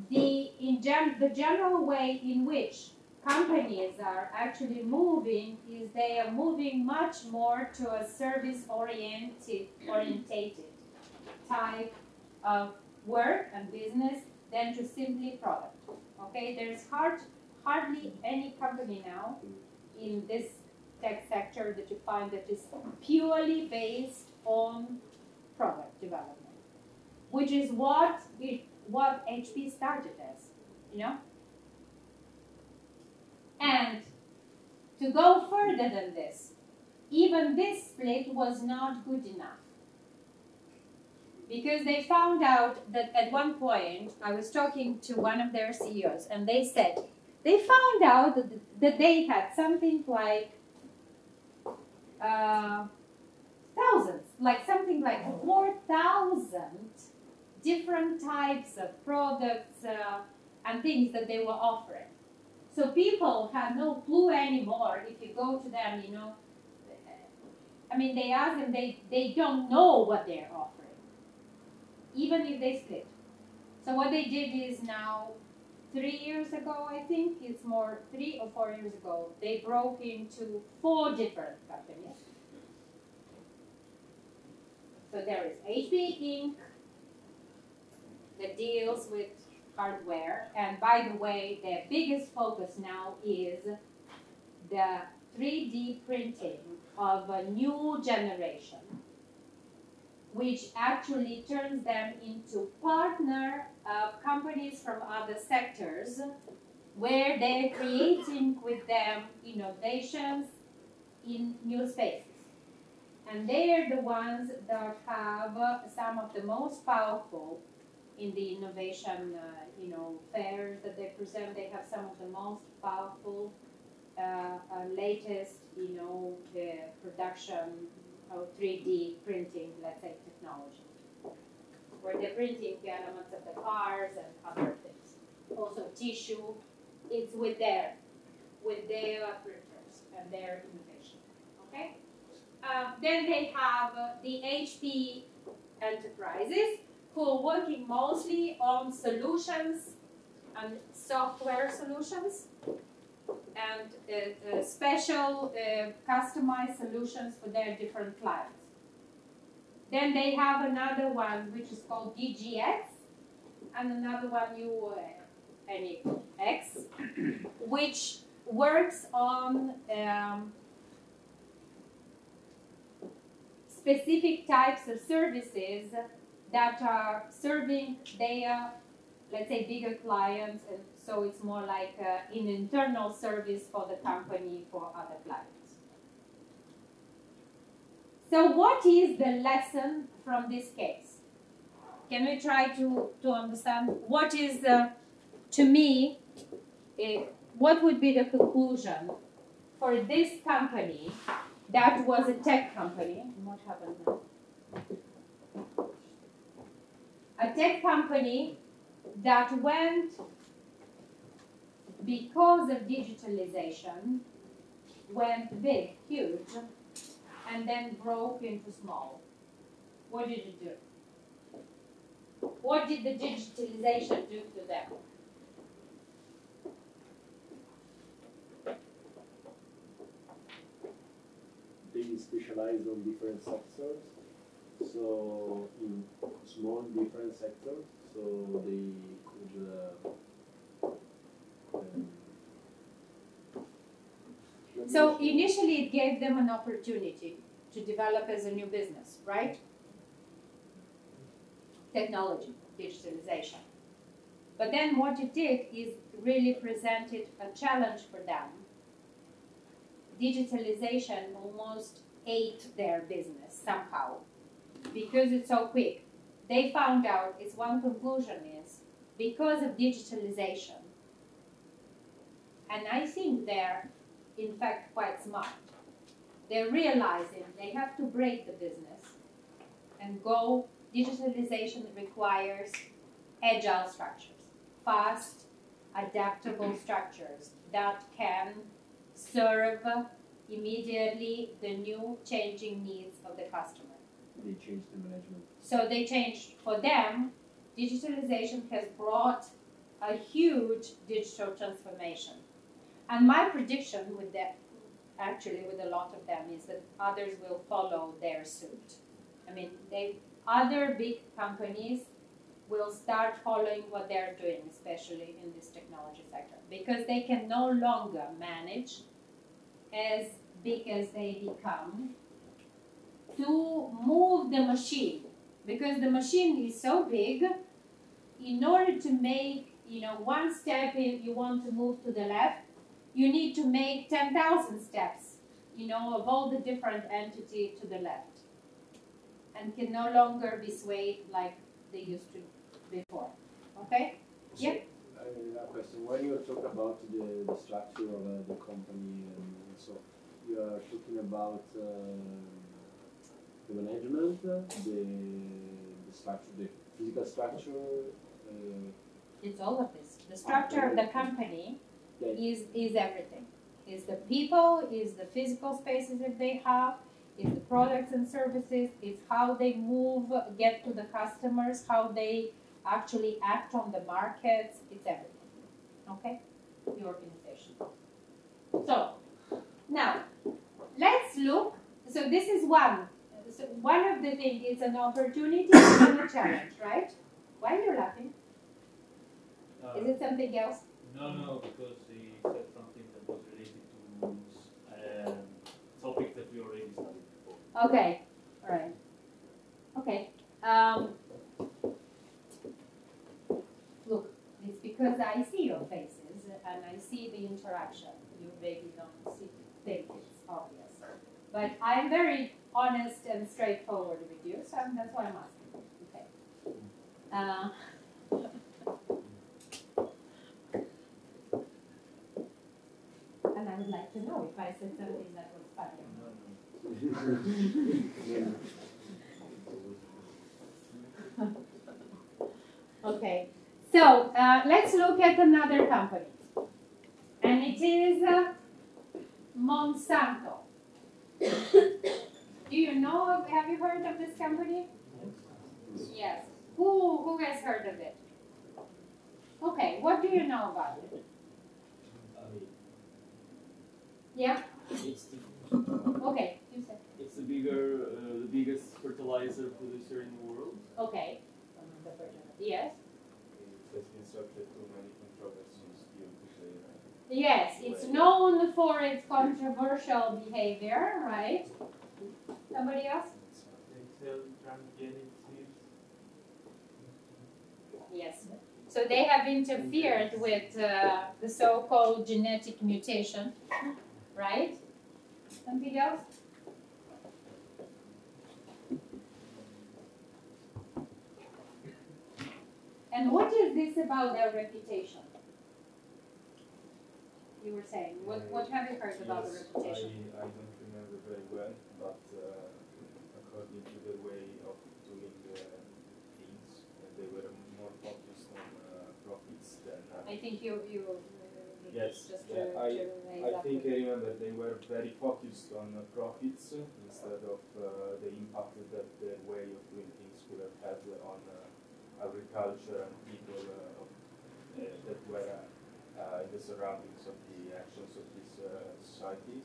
the general way in which companies are actually moving is they are moving much more to a service-oriented type of work and business than to simply product. Okay, there's hardly any company now in this tech sector that you find that is purely based on product development, which is what HP started as, And to go further than this, even this split was not good enough. Because they found out that at one point, I was talking to one of their CEOs, and they said, they found out that they had something like something like 4,000 different types of products and things that they were offering. So people had no clue anymore. If you go to them, they ask them, they don't know what they're offering, even if they split. So what they did is now, 3 years ago, I think, it's more 3 or 4 years ago, they broke into 4 different companies. So there is HP Inc. that deals with hardware, and by the way, their biggest focus now is the 3D printing of a new generation, which actually turns them into partner of companies from other sectors, where they're creating with them innovations in new spaces. And they are the ones that have some of the most powerful in the innovation, fairs that they present. They have some of the most powerful, latest, production of 3D printing, let's say, technology, where they're printing the elements of the cars and other things. Also tissue, it's with their printers and their innovation. Okay. Then they have the HP enterprises, who are working mostly on solutions and software solutions and special customized solutions for their different clients. Then they have another one which is called DGX, and another one UNX, which works on specific types of services that are serving their, let's say, bigger clients, and so it's more like an internal service for the company for other clients. So what is the lesson from this case? Can we try to understand what is, to me, what would be the conclusion for this company that was a tech company? What happened now? A tech company that went, because of digitalization, went big, huge, and then broke into small. What did it do? What did the digitalization do to them? They specialize on different sectors, so in small different sectors, so they could so initially it gave them an opportunity to develop as a new business, right? Technology, digitalization. But then what it did is really presented a challenge for them. Digitalization almost ate their business somehow because it's so quick. They found out, its one conclusion is, because of digitalization, and I think they're in fact quite smart, they're realizing they have to break the business and go. Digitalization requires agile structures, fast, adaptable structures that can serve immediately the new changing needs of the customer. They changed the management. So they changed, for them, digitalization has brought a huge digital transformation. And my prediction with that, actually with a lot of them, is that others will follow their suit. I mean, other big companies will start following what they're doing, especially in this technology sector, because they can no longer manage as big as they become to move the machine, because the machine is so big. In order to make, one step you want to move to the left, you need to make 10,000 steps, of all the different entities to the left, and can no longer be swayed like they used to before. Okay? So, Yeah. I have a question. When you talk about the structure of the company, and so you are talking about the management, the structure, the physical structure. It's all of this. The structure of the company is everything. Is the people, is the physical spaces that they have, is the products and services, is how they move, get to the customers, how they actually act on the markets, it's everything. Okay? The organization. So, now, let's look. So this is one. So one of the things is an opportunity and a challenge, right? Why are you laughing? Is it something else? No, because he said something that was related to topics that we already studied before. Okay, all right. Okay. Look, it's because I see your faces and I see the interaction. You maybe don't think it's obvious. But I'm very honest and straightforward with you, so that's why I'm asking. Okay. And I would like to know if I said something that was funny or not. Okay, so let's look at another company. And it is Monsanto. Do you know, have you heard of this company? Yes. Who has heard of it? Okay, what do you know about it? Yeah? Okay, you said. It's the biggest fertilizer producer in the world. Okay. Yes? It has been subject to many controversies due to the Yes, it's known for its controversial behavior, right? Somebody else? Yes. So they have interfered with the so-called genetic mutation, right? Something else? And what is this about their reputation? You were saying, what have you heard about the reputation? I don't remember very well, but according to the way of doing things, they were more focused on profits than. I think you Yes, just I think I remember they were very focused on profits instead of the impact that their way of doing things could have had on agriculture and people that were in the surroundings of the actions of this society.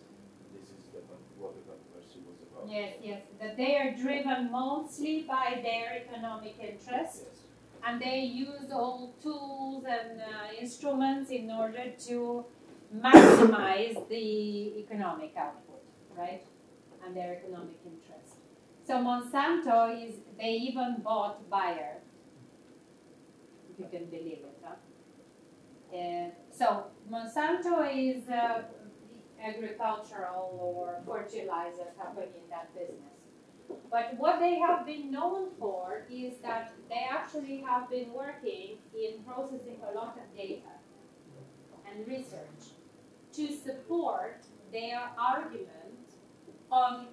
This is what the controversy was about. Yes, that they are driven mostly by their economic interests. Yes. And they use all tools and instruments in order to maximize the economic output, right? and their economic interest. So Monsanto they even bought Bayer, if you can believe it. Huh? So Monsanto is agricultural or fertilizer company in that business. But what they have been known for is that they actually have been working in processing a lot of data and research to support their argument on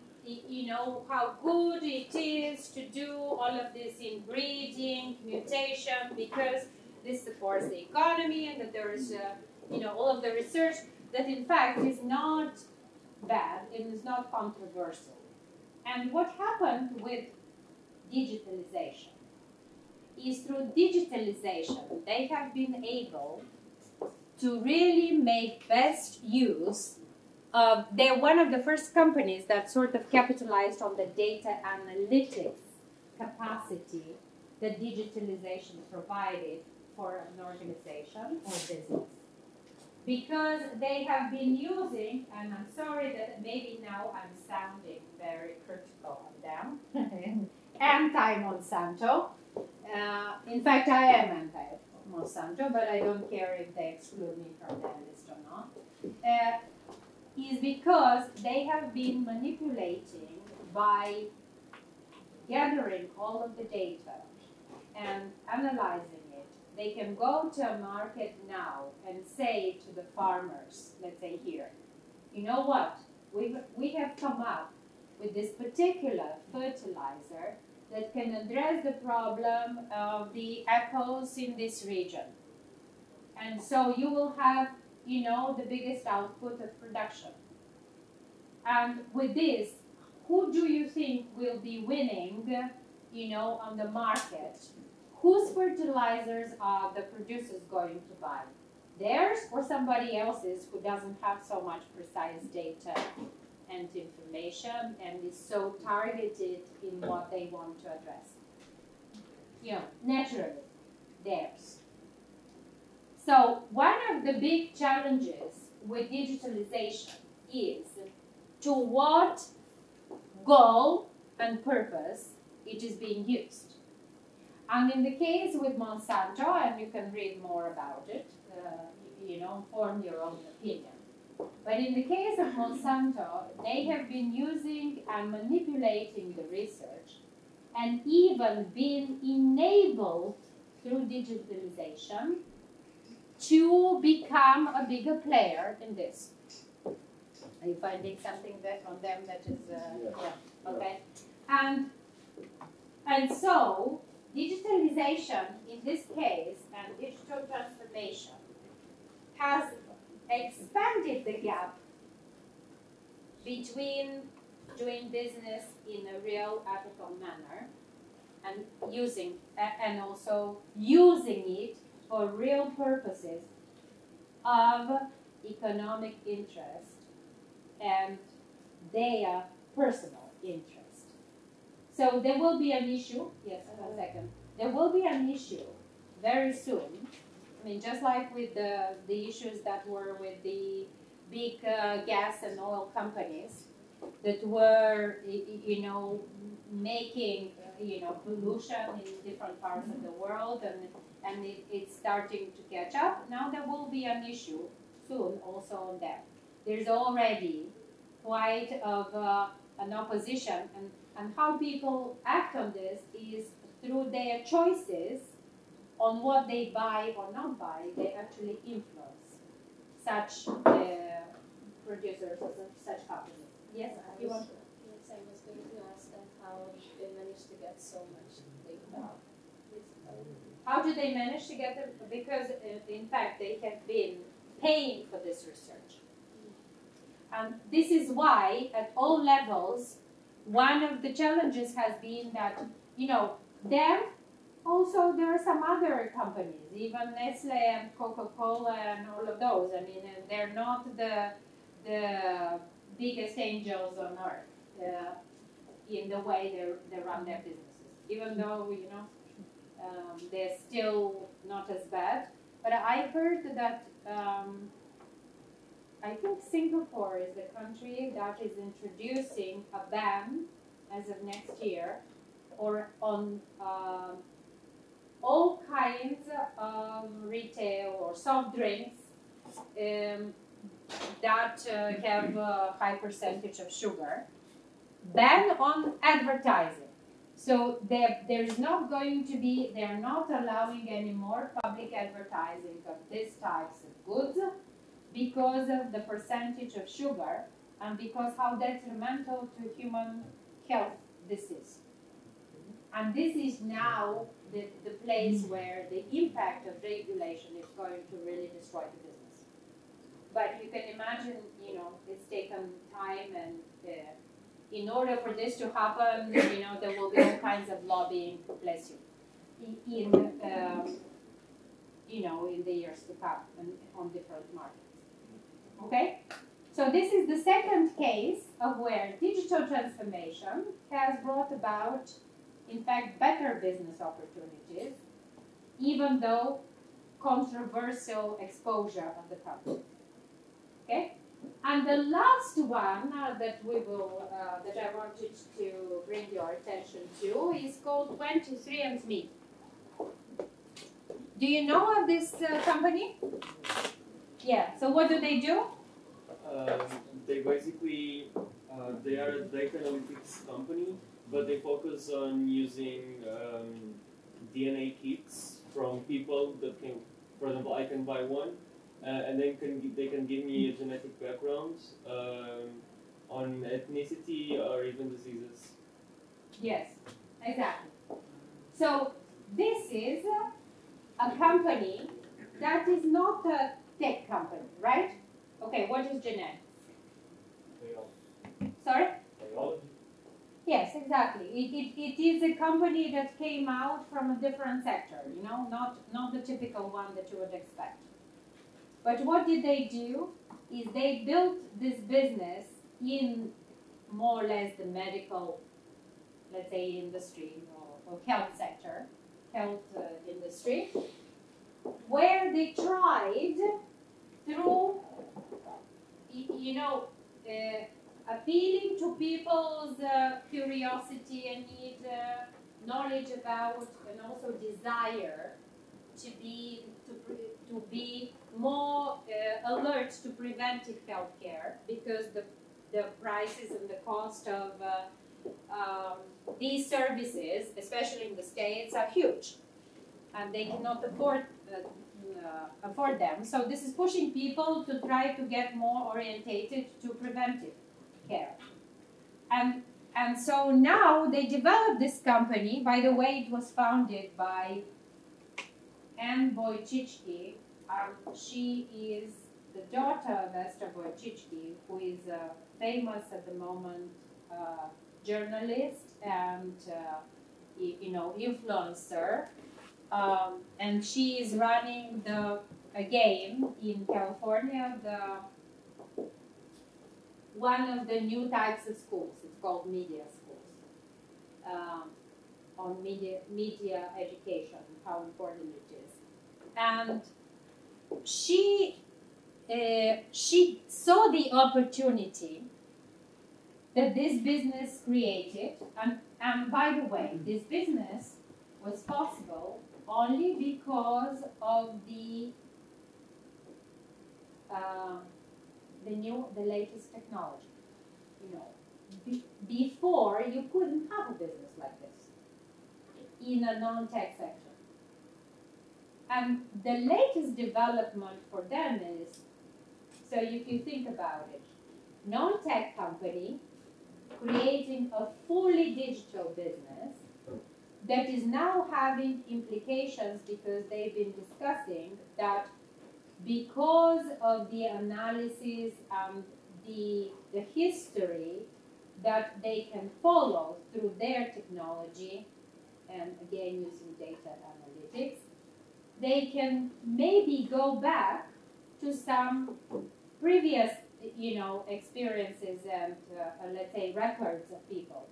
how good it is to do all of this inbreeding, mutation, because this supports the economy and that there is all of the research that in fact is not bad and is not controversial. And what happened with digitalization is through digitalization they have been able to really make best use of, they're one of the first companies that sort of capitalized on the data analytics capacity that digitalization provided for an organization or business. Because they have been using, and I'm sorry that maybe now I'm sounding very critical of them, anti-Monsanto. In fact, I am anti-Monsanto, but I don't care if they exclude me from their list or not. Is because they have been manipulating by gathering all of the data and analyzing it. They can go to a market now and say to the farmers, let's say here, you know what, we have come up with this particular fertilizer that can address the problem of the echoes in this region. And so you will have, the biggest output of production. And with this, who do you think will be winning, on the market? Whose fertilizers are the producers going to buy? Theirs or somebody else's who doesn't have so much precise data and information and is so targeted in what they want to address? Naturally, theirs. So one of the big challenges with digitalization is to what goal and purpose it is being used. And in the case with Monsanto, and you can read more about it, form your own opinion. But in the case of Monsanto, they have been using and manipulating the research and even been enabled through digitalization to become a bigger player in this. Are you finding something that on them that is, okay? And so, digitalization in this case and digital transformation has expanded the gap between doing business in a real ethical manner and also using it for real purposes of economic interest and their personal interest. So there will be an issue, yes, 1 second. There will be an issue very soon. I mean, just like with the issues that were with the big gas and oil companies that were, making, pollution in different parts of the world, and it's starting to catch up. Now there will be an issue soon also on that. There's already quite of an opposition, and how people act on this is through their choices on what they buy or not buy. They actually influence such producers or such companies. Yes, you want to? Yes, I was going to ask them how they managed to get so much data. How do they manage to get them? Because in fact they have been paying for this research. And this is why at all levels, one of the challenges has been that, them, also there are some other companies, even Nestle and Coca-Cola and all of those. I mean, they're not the biggest angels on earth in the way they run their businesses, even though, they're still not as bad. But I heard that I think Singapore is the country that is introducing a ban as of next year, or on all kinds of retail or soft drinks that have a high percentage of sugar. Ban on advertising. So there's not going to be, they're not allowing any more public advertising of these types of goods because of the percentage of sugar and because how detrimental to human health this is. And this is now the place where the impact of regulation is going to really destroy the business. But you can imagine, you know, it's taken time, and in order for this to happen, you know, there will be all kinds of lobbying, bless you, you know, in the years to come and on different markets. Okay? So this is the second case of where digital transformation has brought about, in fact, better business opportunities, even though controversial exposure of the company. Okay? And the last one that we will, that I wanted to bring your attention to is called 23andMe. Do you know of this company? Yeah. So what do they do? They basically they are a data analytics company, but they focus on using DNA kits from people that can, for example, I can buy one. And then they can give me a genetic background on ethnicity or even diseases. Yes, exactly. So this is a company that is not a tech company, right? Okay, what is genetics? Sorry? Biology. Yes, exactly. It is a company that came out from a different sector, you know, not the typical one that you would expect. But what did they do is they built this business in more or less the medical, let's say, industry or health sector, health industry, where they tried through, you know, appealing to people's curiosity and need, knowledge about, and also desire to be more alert to preventive health care, because the prices and the cost of these services, especially in the States, are huge, and they cannot afford them. So this is pushing people to try to get more orientated to preventive care. And so now they developed this company. By the way, it was founded by Anne Wojcicki. She is the daughter of Esther Wojcicki, who is a famous at the moment journalist and you know, influencer. And she is running a game in California, one of the new types of schools. It's called media schools, on media education, how important it is. And she saw the opportunity that this business created, and by the way, this business was possible only because of the latest technology. You know, before you couldn't have a business like this in a non-tech sector. And the latest development for them is, so if you think about it, non-tech company creating a fully digital business that is now having implications, because they've been discussing that because of the analysis and the history that they can follow through their technology, and again using data analytics, they can maybe go back to some previous, you know, experiences and let's say records of people.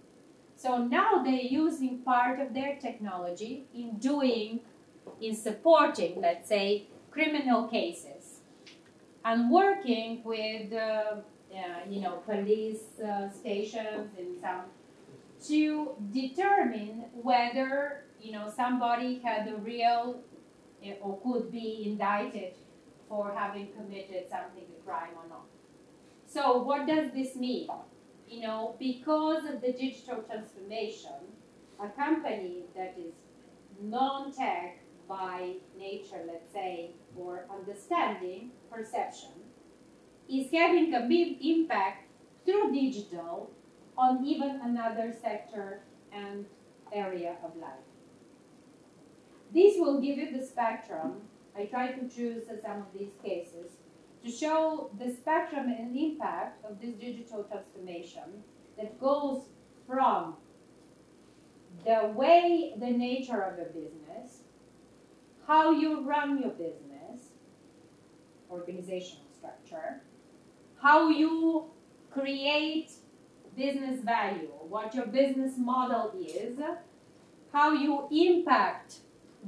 So now they're using part of their technology in supporting, let's say, criminal cases and working with police stations and some to determine whether somebody had a real or could be indicted for having committed something, a crime or not. So what does this mean? Because of the digital transformation, a company that is non-tech by nature, let's say, or understanding, perception, is having a big impact through digital on even another sector and area of life. This will give you the spectrum. I try to choose some of these cases to show the spectrum and impact of this digital transformation that goes from the way, the nature of your business, how you run your business, organizational structure, how you create business value, what your business model is, how you impact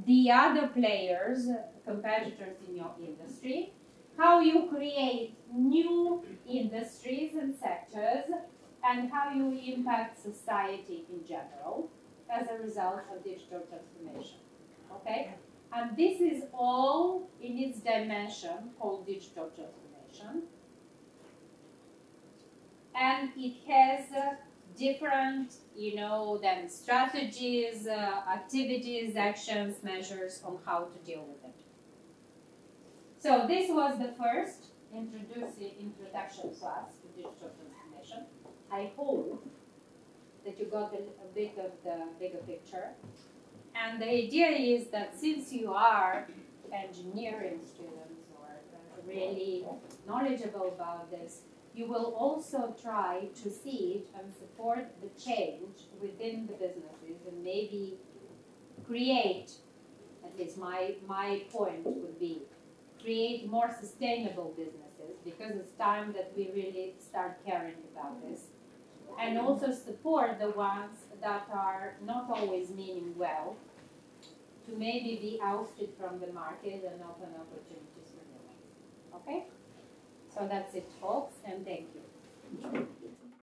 the other players, competitors in your industry, how you create new industries and sectors, and how you impact society in general as a result of digital transformation. Okay? And this is all in its dimension called digital transformation. And it has different, then strategies, activities, actions, measures on how to deal with it. So this was the first introduction class to digital transformation. I hope that you got a bit of the bigger picture. And the idea is that since you are engineering students or really knowledgeable about this, you will also try to see it and support the change within the businesses and maybe create, at least my point would be, create more sustainable businesses, because it's time that we really start caring about this. And also support the ones that are not always meaning well, to maybe be ousted from the market and open opportunities for new ones. Okay? So that's it, folks, and thank you.